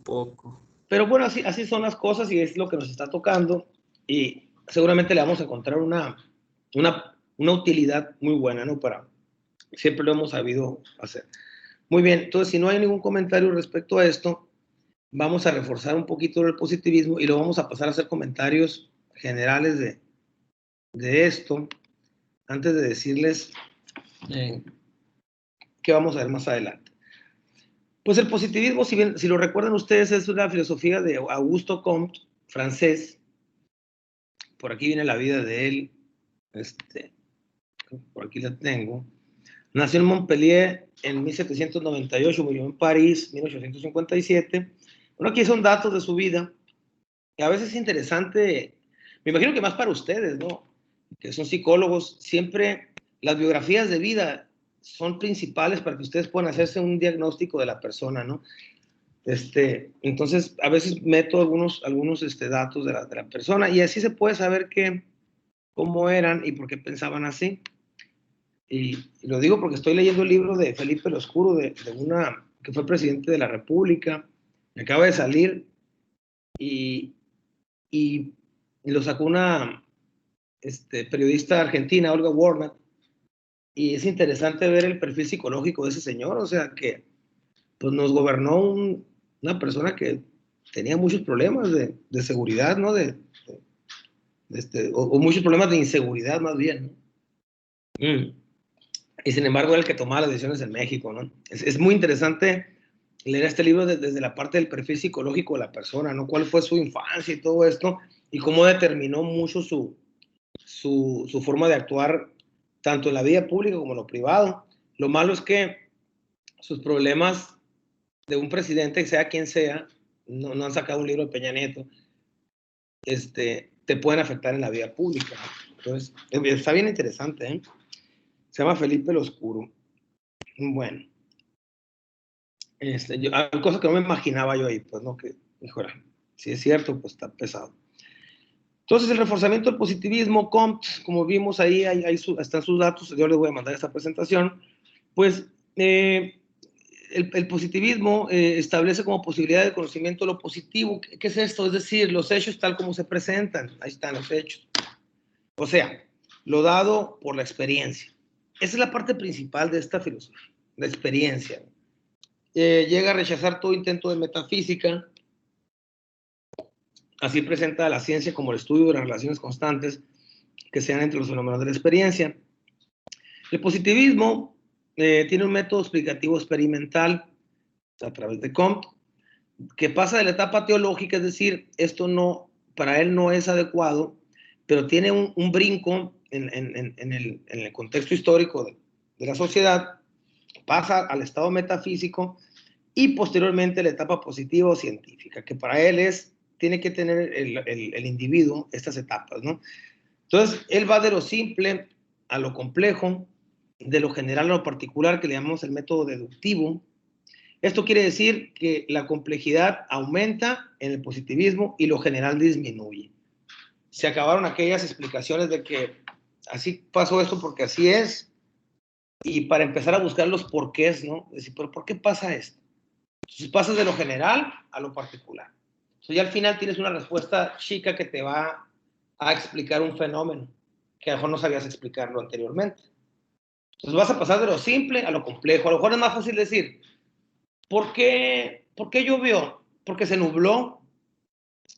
Poco. Pero bueno, así son las cosas y es lo que nos está tocando y seguramente le vamos a encontrar una utilidad muy buena, ¿no? Siempre lo hemos sabido hacer. Muy bien, entonces si no hay ningún comentario respecto a esto, vamos a reforzar un poquito el positivismo y lo vamos a pasar a hacer comentarios generales de esto, antes de decirles qué vamos a ver más adelante. Pues el positivismo, si lo recuerdan ustedes, es una filosofía de Augusto Comte, francés. Por aquí viene la vida de él. Por aquí la tengo. Nació en Montpellier en 1798, murió en París en 1857. Bueno, aquí son datos de su vida, que a veces es interesante, me imagino que más para ustedes, ¿no? Que son psicólogos, siempre las biografías de vida son principales para que ustedes puedan hacerse un diagnóstico de la persona, ¿no? Entonces, a veces meto algunos datos de la persona y así se puede saber cómo eran y por qué pensaban así. Y lo digo porque estoy leyendo el libro de Felipe el Oscuro, que fue presidente de la República, me acaba de salir y lo sacó una periodista argentina, Olga Warner, y es interesante ver el perfil psicológico de ese señor, o sea que pues nos gobernó una persona que tenía muchos problemas de seguridad, ¿no? O muchos problemas de inseguridad más bien, ¿no? Y sin embargo, era el que tomaba las decisiones en México, ¿no? Es muy interesante leer este libro desde la parte del perfil psicológico de la persona, ¿no? Cuál fue su infancia y todo esto, y cómo determinó mucho su forma de actuar, tanto en la vida pública como en lo privado. Lo malo es que sus problemas de un presidente, sea quien sea, no han sacado un libro de Peña Nieto, te pueden afectar en la vida pública. Entonces, está bien interesante, ¿eh? Se llama Felipe el Oscuro. Bueno. Hay cosas que no me imaginaba yo ahí, pues, ¿no? Que, híjole, si es cierto, pues está pesado. Entonces, el reforzamiento del positivismo, Comte, como vimos ahí, están sus datos, yo les voy a mandar esta presentación, pues, el positivismo establece como posibilidad de conocimiento lo positivo. ¿Qué es esto? Es decir, los hechos tal como se presentan, ahí están los hechos. O sea, lo dado por la experiencia. Esa es la parte principal de esta filosofía, la experiencia. Llega a rechazar todo intento de metafísica. Así presenta a la ciencia como el estudio de las relaciones constantes que se dan entre los fenómenos de la experiencia. El positivismo tiene un método explicativo experimental a través de Comte, que pasa de la etapa teológica, es decir, esto no, para él no es adecuado, pero tiene un brinco en el contexto histórico de la sociedad, pasa al estado metafísico y posteriormente la etapa positiva o científica, que para él tiene que tener el individuo estas etapas, ¿no? Entonces, él va de lo simple a lo complejo, de lo general a lo particular, que le llamamos el método deductivo. Esto quiere decir que la complejidad aumenta en el positivismo y lo general disminuye. Se acabaron aquellas explicaciones de que así pasó esto porque así es, y para empezar a buscar los porqués, ¿no? Decir, ¿pero por qué pasa esto? Entonces pasas de lo general a lo particular. Entonces ya al final tienes una respuesta chica que te va a explicar un fenómeno que a lo mejor no sabías explicarlo anteriormente. Entonces vas a pasar de lo simple a lo complejo. A lo mejor es más fácil decir, ¿por qué llovió? Porque se nubló.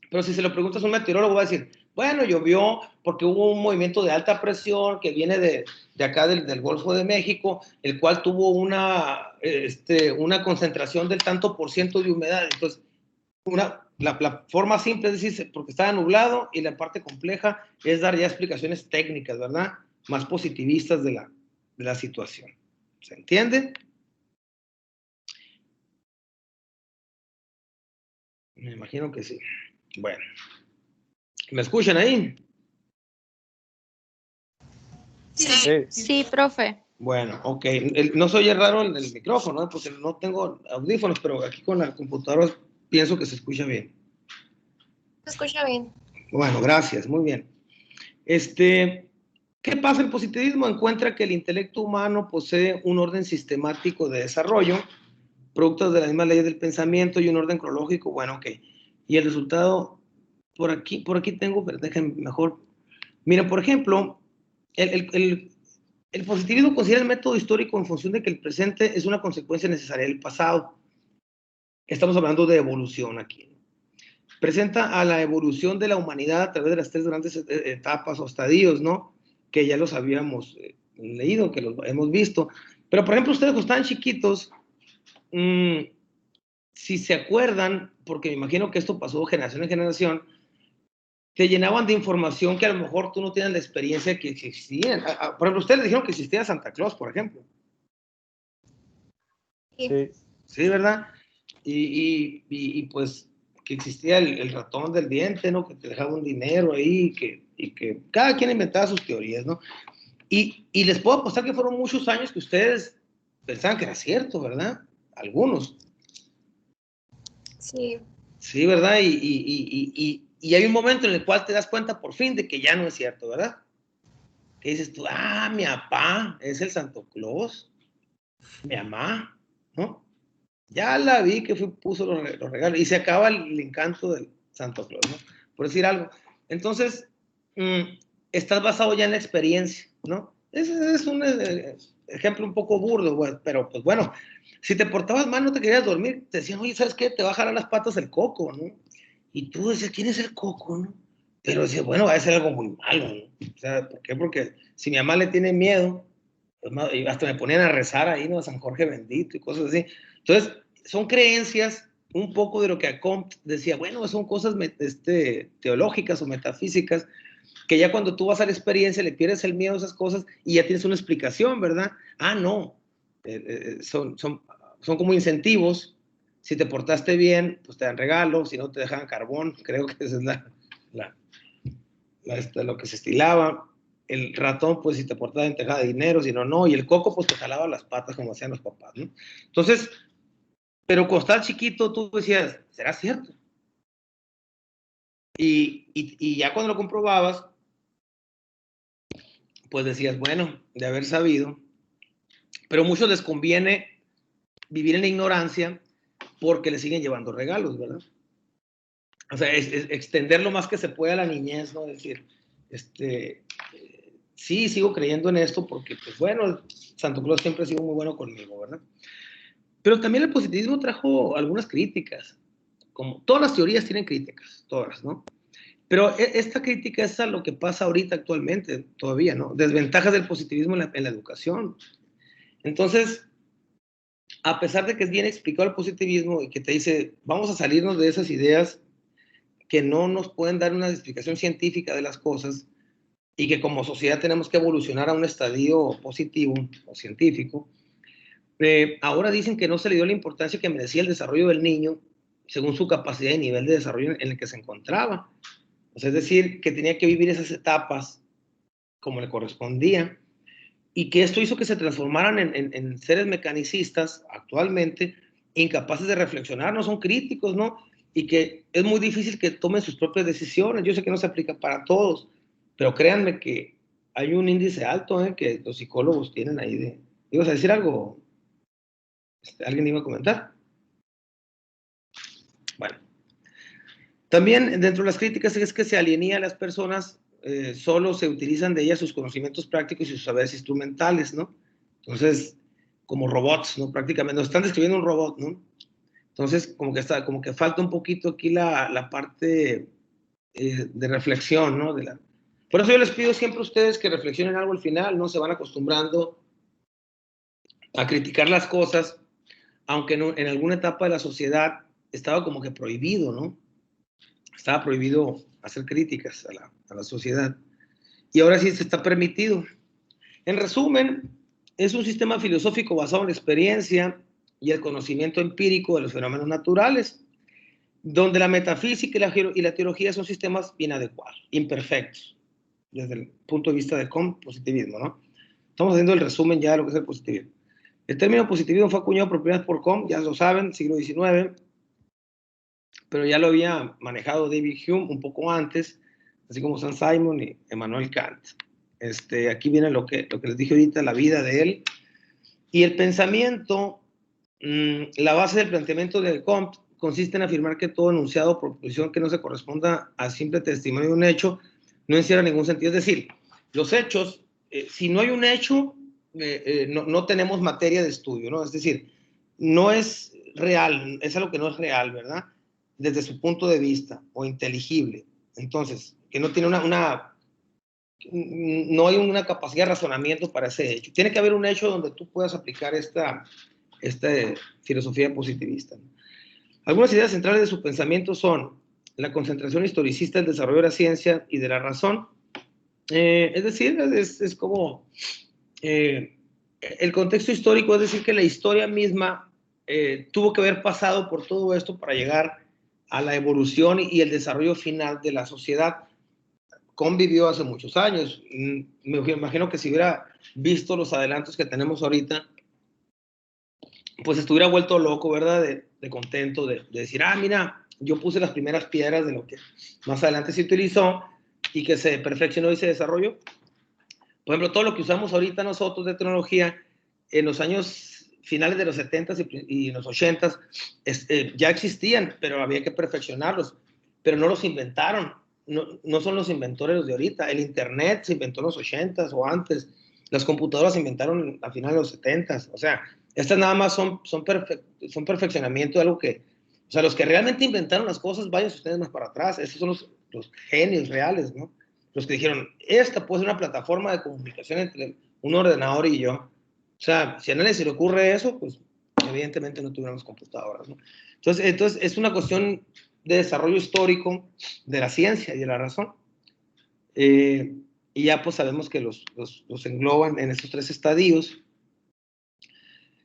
Pero si se lo preguntas a un meteorólogo va a decir, bueno, llovió porque hubo un movimiento de alta presión que viene de acá del Golfo de México, el cual tuvo una concentración del tanto por ciento de humedad. Entonces, la forma simple es decir, porque estaba nublado, y la parte compleja es dar ya explicaciones técnicas, ¿verdad? Más positivistas de la situación. ¿Se entiende? Me imagino que sí. Bueno. ¿Me escuchan ahí? Sí, profe. Bueno, ok. No se oye raro el micrófono, ¿eh? Porque no tengo audífonos, pero aquí con la computadora pienso que se escucha bien. Se escucha bien. Bueno, gracias, muy bien. ¿Qué pasa? El positivismo encuentra que el intelecto humano posee un orden sistemático de desarrollo, productos de las mismas leyes del pensamiento y un orden cronológico. Bueno, ok. Y el resultado, por aquí tengo, pero déjenme mejor. Miren, por ejemplo, el positivismo considera el método histórico en función de que el presente es una consecuencia necesaria del pasado. Estamos hablando de evolución aquí. Presenta a la evolución de la humanidad a través de las 3 grandes etapas o estadios, ¿no? Que ya los habíamos leído, que los hemos visto. Pero, por ejemplo, ustedes cuando estaban chiquitos, si se acuerdan, porque me imagino que esto pasó de generación en generación, te llenaban de información que a lo mejor tú no tienes la experiencia que existía. Por ejemplo, ustedes les dijeron que existía Santa Claus, por ejemplo. Sí. Sí, ¿verdad? Y pues que existía el ratón del diente, ¿no? Que te dejaba un dinero ahí y que cada quien inventaba sus teorías, ¿no? Y les puedo apostar que fueron muchos años que ustedes pensaban que era cierto, ¿verdad? Algunos. Sí. Sí, ¿verdad? Y hay un momento en el cual te das cuenta por fin de que ya no es cierto, ¿verdad? Que dices tú, mi papá es el Santo Claus, mi mamá, ¿no? Ya la vi que puso los regalos y se acaba el encanto del Santo Claus, ¿no? Por decir algo. Entonces, estás basado ya en la experiencia, ¿no? Ese es un ejemplo un poco burdo, güey, pero pues bueno, si te portabas mal, no te querías dormir, te decían, oye, ¿sabes qué? Te va a jalar las patas el coco, ¿no? Y tú decías, ¿quién es el coco, no? Pero decías, bueno, va a ser algo muy malo, ¿no? O sea, ¿por qué? Porque si mi mamá le tiene miedo, pues, hasta me ponían a rezar ahí, ¿no? A San Jorge bendito y cosas así. Entonces, son creencias un poco de lo que Comte decía, bueno, son cosas teológicas o metafísicas, que ya cuando tú vas a la experiencia le pierdes el miedo a esas cosas y ya tienes una explicación, ¿verdad? Ah, no, son como incentivos. Si te portaste bien, pues te dan regalo, si no te dejan carbón, creo que esa es lo que se estilaba. El ratón, pues si te portabas bien te dejaba dinero, si no, no. Y el coco, pues te jalaba las patas como hacían los papás, ¿no? Entonces, pero cuando estabas chiquito, tú decías, ¿será cierto? Y ya cuando lo comprobabas, pues decías, bueno, de haber sabido. Pero a muchos les conviene vivir en la ignorancia porque le siguen llevando regalos, ¿verdad? O sea, es extender lo más que se pueda a la niñez, ¿no? Es decir, sí, sigo creyendo en esto porque, pues bueno, Santo Claus siempre ha sido muy bueno conmigo, ¿verdad? Pero también el positivismo trajo algunas críticas, como todas las teorías tienen críticas, todas, ¿no? Pero esta crítica es a lo que pasa ahorita actualmente, todavía, ¿no? Desventajas del positivismo en la educación. Entonces, a pesar de que es bien explicado el positivismo y que te dice, vamos a salirnos de esas ideas que no nos pueden dar una explicación científica de las cosas y que como sociedad tenemos que evolucionar a un estadio positivo o científico, ahora dicen que no se le dio la importancia que merecía el desarrollo del niño según su capacidad y nivel de desarrollo en el que se encontraba. O sea, es decir, que tenía que vivir esas etapas como le correspondía y que esto hizo que se transformaran en seres mecanicistas actualmente, incapaces de reflexionar, no son críticos, ¿no? Y que es muy difícil que tomen sus propias decisiones. Yo sé que no se aplica para todos, pero créanme que hay un índice alto que los psicólogos tienen ahí de... ¿Ibas a decir algo? ¿Alguien iba a comentar? Bueno. También dentro de las críticas es que se alienía a las personas, solo se utilizan de ellas sus conocimientos prácticos y sus saberes instrumentales, ¿no? Entonces, como robots, ¿no? Prácticamente, nos están describiendo un robot, ¿no? Entonces, como que falta un poquito aquí la parte de reflexión, ¿no? Por eso yo les pido siempre a ustedes que reflexionen algo al final, ¿no? Se van acostumbrando a criticar las cosas, aunque en alguna etapa de la sociedad estaba como que prohibido, ¿no? Estaba prohibido hacer críticas a la sociedad. Y ahora sí se está permitido. En resumen, es un sistema filosófico basado en la experiencia y el conocimiento empírico de los fenómenos naturales, donde la metafísica y la teología son sistemas inadecuados, imperfectos, desde el punto de vista del positivismo, ¿no? Estamos haciendo el resumen ya de lo que es el positivismo. El término positivismo fue acuñado por primera vez por Comte, ya lo saben, siglo XIX, pero ya lo había manejado David Hume un poco antes, así como Saint-Simon y Emmanuel Kant. Aquí viene lo que les dije ahorita, la vida de él. Y el pensamiento, la base del planteamiento de Comte consiste en afirmar que todo enunciado o proposición que no se corresponda a simple testimonio de un hecho no encierra ningún sentido. Es decir, los hechos, si no hay un hecho, no tenemos materia de estudio, ¿no? Es decir, no es real, es algo que no es real, ¿verdad? Desde su punto de vista, o inteligible. Entonces, que no tiene no hay una capacidad de razonamiento para ese hecho. Tiene que haber un hecho donde tú puedas aplicar esta filosofía positivista. Algunas ideas centrales de su pensamiento son la concentración historicista del desarrollo de la ciencia y de la razón. Es decir, es como el contexto histórico, es decir, que la historia misma tuvo que haber pasado por todo esto para llegar a la evolución y el desarrollo final de la sociedad. Convivió hace muchos años. Me imagino que si hubiera visto los adelantos que tenemos ahorita, pues estuviera vuelto loco, ¿verdad? De contento, de decir, mira, yo puse las primeras piedras de lo que más adelante se utilizó y que se perfeccionó y se desarrolló. Por ejemplo, todo lo que usamos ahorita nosotros de tecnología, en los años finales de los 70s y los 80s, ya existían, pero había que perfeccionarlos, pero no los inventaron. No son los inventores los de ahorita. El Internet se inventó en los 80s o antes. Las computadoras se inventaron a finales de los 70s. O sea, estas nada más son perfeccionamiento de algo que... O sea, los que realmente inventaron las cosas, vayan ustedes más para atrás. Esos son los genios reales, ¿no? Los que dijeron, esta puede ser una plataforma de comunicación entre un ordenador y yo. O sea, si a nadie se le ocurre eso, pues evidentemente no tuviéramos computadoras, ¿no? Entonces es una cuestión de desarrollo histórico de la ciencia y de la razón. Y ya pues sabemos que los engloban en estos 3 estadios.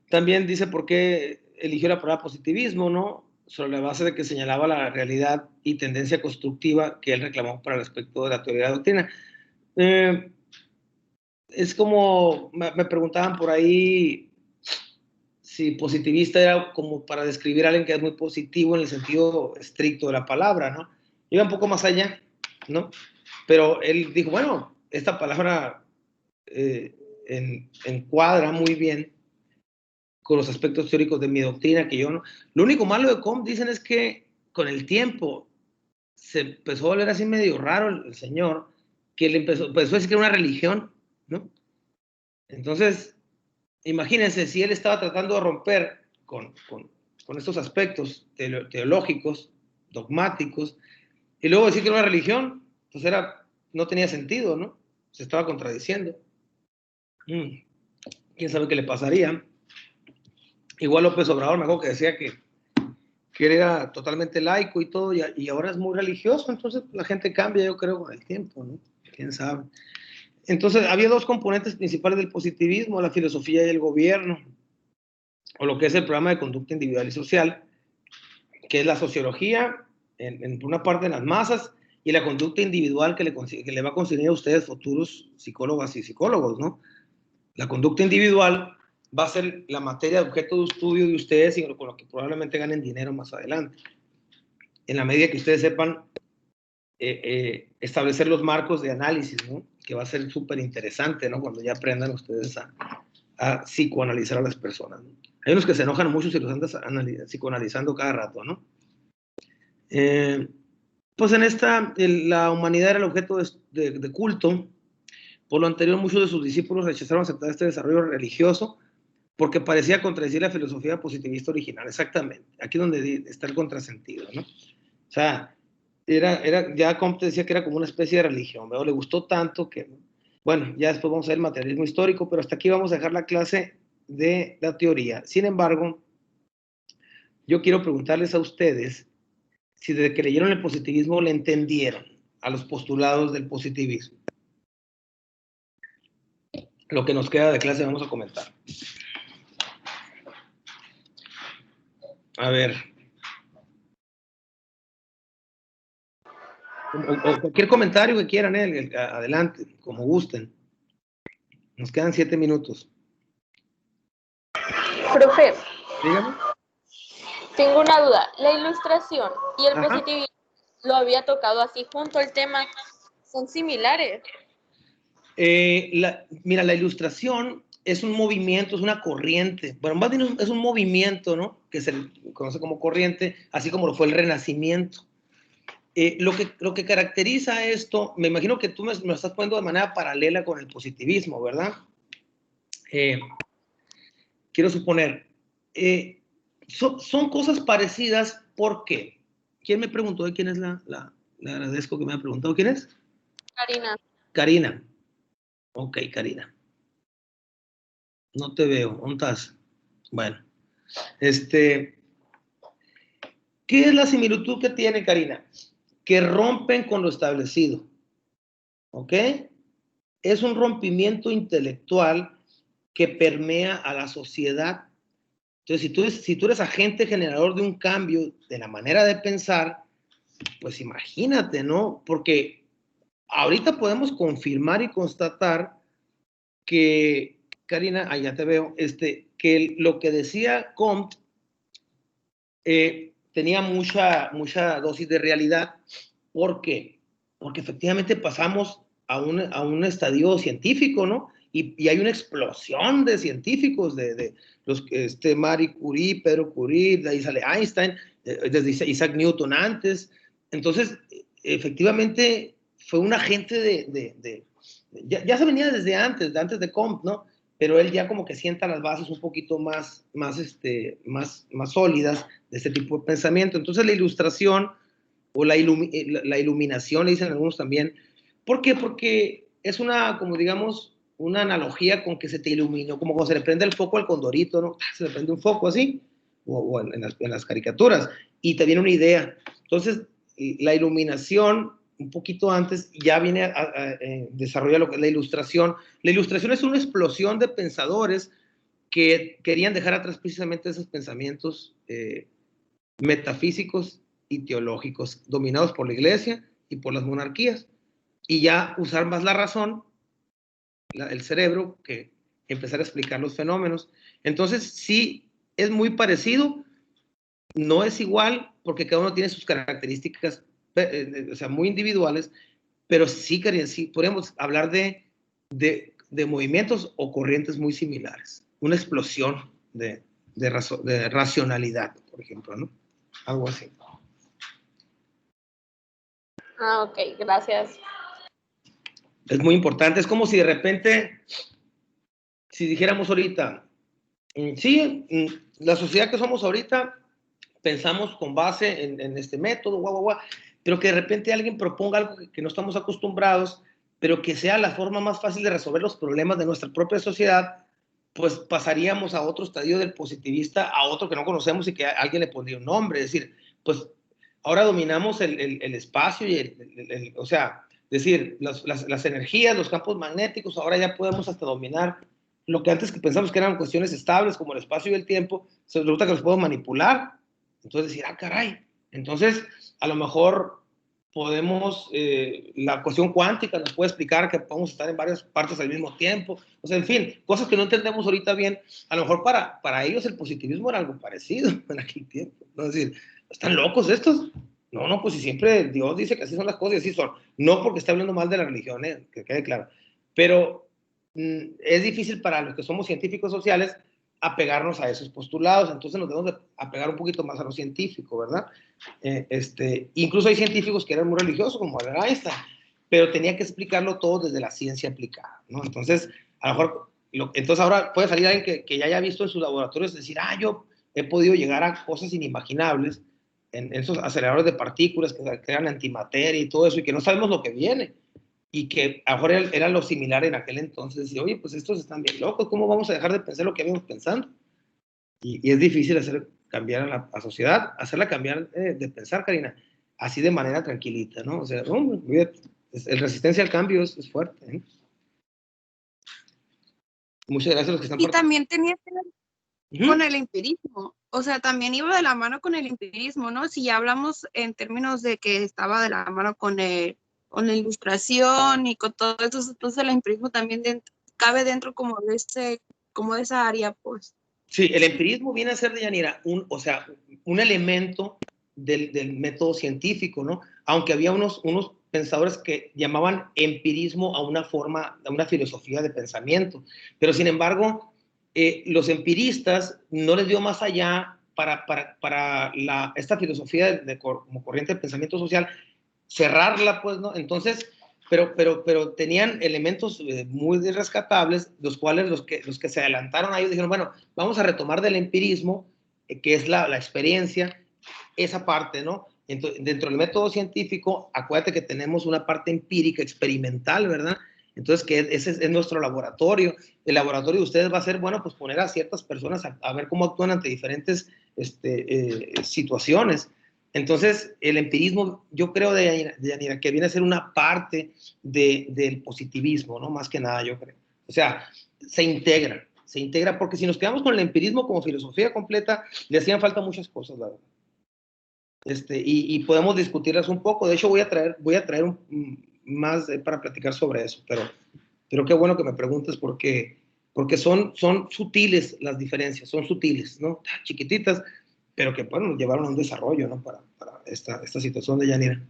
También dice por qué eligió la palabra positivismo, ¿no? Sobre la base de que señalaba la realidad y tendencia constructiva que él reclamó para el aspecto de la teoría de la doctrina. Es como, me preguntaban por ahí si positivista era como para describir a alguien que es muy positivo en el sentido estricto de la palabra, ¿no? Iba un poco más allá, ¿no? Pero él dijo, bueno, esta palabra encuadra muy bien con los aspectos teóricos de mi doctrina, que yo no... Lo único malo de Comte, dicen, es que con el tiempo se empezó a volver así medio raro el señor, que le empezó a decir que era una religión, ¿no? Entonces, imagínense, si él estaba tratando de romper con estos aspectos teológicos, dogmáticos, y luego decir que era una religión, pues no tenía sentido, ¿no? Se estaba contradiciendo. ¿Quién sabe qué le pasaría? Igual López Obrador, me acuerdo que decía que él era totalmente laico y todo, y ahora es muy religioso, entonces la gente cambia, yo creo, con el tiempo, ¿no? ¿Quién sabe? Entonces, había 2 componentes principales del positivismo, la filosofía y el gobierno, o lo que es el programa de conducta individual y social, que es la sociología, en una parte de las masas, y la conducta individual que le va a conseguir a ustedes futuros psicólogas y psicólogos, ¿no? La conducta individual va a ser la materia de objeto de estudio de ustedes y con lo que probablemente ganen dinero más adelante. En la medida que ustedes sepan establecer los marcos de análisis, ¿no? Que va a ser súper interesante, ¿no? Cuando ya aprendan ustedes a psicoanalizar a las personas, ¿no? Hay unos que se enojan mucho si los andas psicoanalizando cada rato, ¿no? Pues en la humanidad era el objeto de culto. Por lo anterior, muchos de sus discípulos rechazaron aceptar este desarrollo religioso porque parecía contradecir la filosofía positivista original. Exactamente. Aquí es donde está el contrasentido, ¿no? O sea, ya Comte decía que era como una especie de religión, ¿verdad? Le gustó tanto que, bueno, ya después vamos a ver el materialismo histórico, pero hasta aquí vamos a dejar la clase de la teoría. Sin embargo, yo quiero preguntarles a ustedes si desde que leyeron el positivismo le entendieron a los postulados del positivismo. Lo que nos queda de clase vamos a comentar. A ver. O cualquier comentario que quieran, adelante, como gusten. Nos quedan 7 minutos. Profe, Dígame. tengo una duda. La ilustración y el Ajá. positivismo lo había tocado así junto al tema. ¿Son similares? Mira, la ilustración es un movimiento, es una corriente. Bueno, más bien es un movimiento, ¿no? Que se conoce como corriente, así como lo fue el Renacimiento. Lo que caracteriza esto, me imagino que tú me lo estás poniendo de manera paralela con el positivismo, ¿verdad? Quiero suponer, son cosas parecidas, ¿por qué? ¿Quién me preguntó? ¿Quién es le agradezco que me haya preguntado? ¿Quién es? Karina. Karina. Ok, Karina. No te veo. ¿Dónde estás? Bueno. ¿Qué es la similitud que tiene, Karina? Que rompen con lo establecido. ¿Ok? Es un rompimiento intelectual que permea a la sociedad. Entonces, si tú eres agente generador de un cambio de la manera de pensar, pues imagínate, ¿no? Porque ahorita podemos confirmar y constatar que, Karina, ya te veo, que lo que decía Comte tenía mucha dosis de realidad. ¿Por qué? Porque efectivamente pasamos a un estadio científico, ¿no? Y hay una explosión de científicos, de los Marie Curie, Pedro Curie, de ahí sale Einstein, desde Isaac Newton antes. Entonces, efectivamente, fue un agente ya se venía desde antes de Comte, ¿no? Pero él ya como que sienta las bases un poquito más sólidas de este tipo de pensamiento. Entonces, la ilustración o la iluminación, le dicen algunos también. ¿Por qué? Porque es como digamos, una analogía con que se te iluminó, como cuando se le prende el foco al condorito, ¿no? Se le prende un foco así, o en las caricaturas, y te viene una idea. Entonces, la iluminación, un poquito antes, ya viene a desarrollar lo que es la ilustración. La ilustración es una explosión de pensadores que querían dejar atrás precisamente esos pensamientos metafísicos y teológicos, dominados por la iglesia y por las monarquías, y ya usar más la razón, el cerebro, que empezar a explicar los fenómenos. Entonces, sí, es muy parecido, no es igual, porque cada uno tiene sus características, o sea, muy individuales, pero sí podemos hablar de movimientos o corrientes muy similares. Una explosión de racionalidad, por ejemplo, ¿no? Algo así. Ah, ok, gracias. Es muy importante. Es como si de repente, si dijéramos ahorita, sí, la sociedad que somos ahorita, pensamos con base en este método, pero que de repente alguien proponga algo que no estamos acostumbrados, pero que sea la forma más fácil de resolver los problemas de nuestra propia sociedad, pues pasaríamos a otro estadio del positivista, a otro que no conocemos y que alguien le pondría un nombre. Es decir, pues ahora dominamos el espacio y o sea, decir, las energías, los campos magnéticos, ahora ya podemos hasta dominar lo que antes que pensamos que eran cuestiones estables como el espacio y el tiempo, se resulta que los podemos manipular. Entonces decir, caray, entonces a lo mejor podemos, la cuestión cuántica nos puede explicar que podemos estar en varias partes al mismo tiempo, o sea, en fin, cosas que no entendemos ahorita bien. A lo mejor para ellos el positivismo era algo parecido en aquel tiempo, ¿no? Es decir, ¿están locos estos? No, pues si siempre Dios dice que así son las cosas y así son, no porque esté hablando mal de la religión, que quede claro, pero es difícil para los que somos científicos sociales apegarnos a esos postulados, entonces nos debemos de apegar un poquito más a lo científico, ¿verdad? Incluso hay científicos que eran muy religiosos, como Einstein, pero tenía que explicarlo todo desde la ciencia aplicada, ¿no? Entonces, a lo mejor, entonces ahora puede salir alguien que ya haya visto en sus laboratorios decir, yo he podido llegar a cosas inimaginables en esos aceleradores de partículas que crean antimateria y todo eso, y que no sabemos lo que viene, y que a lo mejor era lo similar en aquel entonces, decir, oye, pues estos están bien locos, ¿cómo vamos a dejar de pensar lo que habíamos pensando? Y es difícil cambiar a la sociedad, hacerla cambiar de pensar, Karina, así de manera tranquilita, ¿no? O sea, el resistencia al cambio es fuerte, ¿eh? Muchas gracias a los que están Y también tenía que ver con el empirismo, o sea, también iba de la mano con el empirismo, ¿no? Si ya hablamos en términos de que estaba de la mano con la ilustración y con todo eso, entonces el empirismo también cabe dentro como de esa área, pues. Sí, el empirismo viene a ser, Deyanira, un elemento del método científico, ¿no? Aunque había unos pensadores que llamaban empirismo a una forma, a una filosofía de pensamiento, pero sin embargo, los empiristas no les dio más allá para esta filosofía como corriente de pensamiento social, cerrarla, pues, ¿no? Entonces, pero tenían elementos muy rescatables, los cuales los que se adelantaron a ellos dijeron, bueno, vamos a retomar del empirismo, que es la experiencia, esa parte, ¿no? Entonces, dentro del método científico, acuérdate que tenemos una parte empírica, experimental, ¿verdad? Entonces, que ese es nuestro laboratorio. El laboratorio de ustedes va a ser, bueno, pues poner a ciertas personas a ver cómo actúan ante diferentes situaciones. Entonces, el empirismo, yo creo, Deyanira, que viene a ser una parte del positivismo, ¿no? Más que nada, yo creo. O sea, se integra, porque si nos quedamos con el empirismo como filosofía completa, le hacían falta muchas cosas, la verdad. Y podemos discutirlas un poco. De hecho, voy a traer más para platicar sobre eso, pero qué bueno que me preguntes porque son sutiles las diferencias, son sutiles, ¿no? Chiquititas, pero que, bueno, nos llevaron a un desarrollo, ¿no? Para esta situación de Yanira.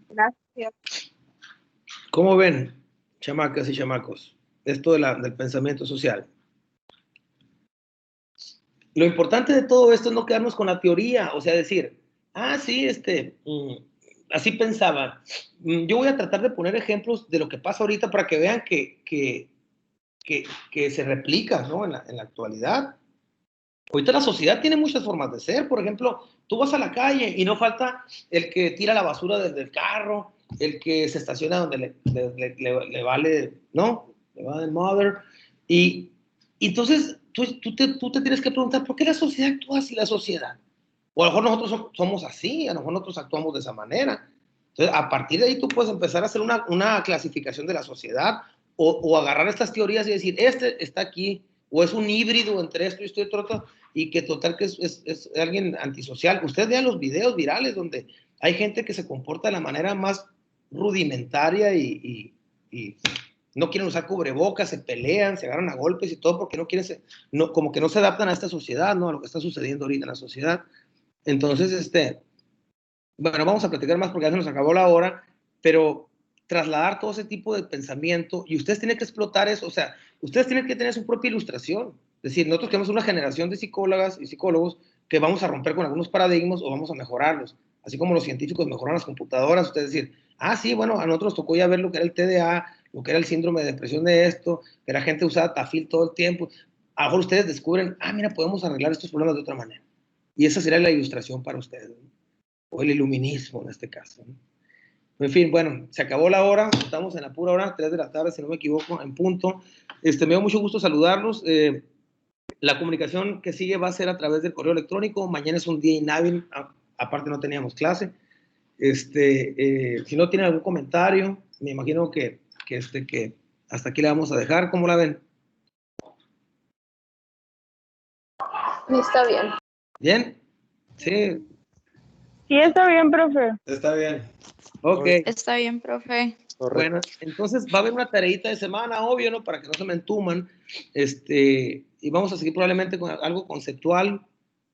Gracias. ¿Cómo ven, chamacas y chamacos, esto del pensamiento social? Lo importante de todo esto es no quedarnos con la teoría, o sea, decir, sí, así pensaba. Yo voy a tratar de poner ejemplos de lo que pasa ahorita para que vean que se replica, ¿no? en la actualidad. Ahorita la sociedad tiene muchas formas de ser. Por ejemplo, tú vas a la calle y no falta el que tira la basura desde el carro, el que se estaciona donde le vale, ¿no? Le vale mother. Y entonces tú te tienes que preguntar, ¿por qué la sociedad actúa así, la sociedad? O a lo mejor nosotros somos así, a lo mejor nosotros actuamos de esa manera. Entonces, a partir de ahí tú puedes empezar a hacer una clasificación de la sociedad o agarrar estas teorías y decir, este está aquí, o es un híbrido entre esto y otro, y que total que es alguien antisocial. Ustedes vean los videos virales donde hay gente que se comporta de la manera más rudimentaria y no quieren usar cubrebocas, se pelean, se agarran a golpes y todo porque no quieren, como que no se adaptan a esta sociedad, ¿no? A lo que está sucediendo ahorita en la sociedad. Entonces, bueno, vamos a platicar más porque ya se nos acabó la hora, pero trasladar todo ese tipo de pensamiento, y ustedes tienen que explotar eso, o sea, ustedes tienen que tener su propia ilustración. Es decir, nosotros tenemos una generación de psicólogas y psicólogos que vamos a romper con algunos paradigmas o vamos a mejorarlos. Así como los científicos mejoran las computadoras, ustedes decir, sí, bueno, a nosotros tocó ya ver lo que era el TDA, lo que era el síndrome de depresión de esto, que la gente usaba Tafil todo el tiempo. A lo mejor ustedes descubren, mira, podemos arreglar estos problemas de otra manera. Y esa sería la ilustración para ustedes, ¿no? O el iluminismo en este caso, ¿no? En fin, bueno, se acabó la hora, estamos en la pura hora, 3 de la tarde, si no me equivoco, en punto. Me dio mucho gusto saludarlos. La comunicación que sigue va a ser a través del correo electrónico. Mañana es un día inhábil, aparte no teníamos clase. Si no tienen algún comentario, me imagino que hasta aquí la vamos a dejar. ¿Cómo la ven? Está bien. ¿Bien? Sí. Sí, está bien, profe. Está bien. Ok. Está bien, profe. Bueno, entonces va a haber una tareita de semana, obvio, ¿no? Para que no se me entuman. Y vamos a seguir probablemente con algo conceptual,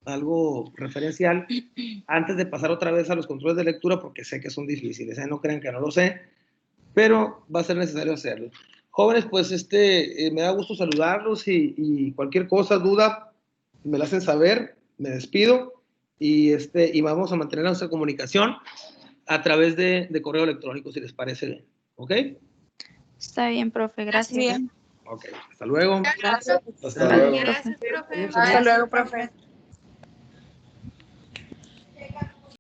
algo referencial, antes de pasar otra vez a los controles de lectura, porque sé que son difíciles, no crean que no lo sé, pero va a ser necesario hacerlo. Jóvenes, pues me da gusto saludarlos y cualquier cosa, duda, me la hacen saber, me despido y vamos a mantener nuestra comunicación a través de correo electrónico, si les parece bien. ¿Ok? Está bien, profe. Gracias. Bien. Ok, hasta luego. Gracias. Hasta luego. Gracias, profe. Hasta luego, profe.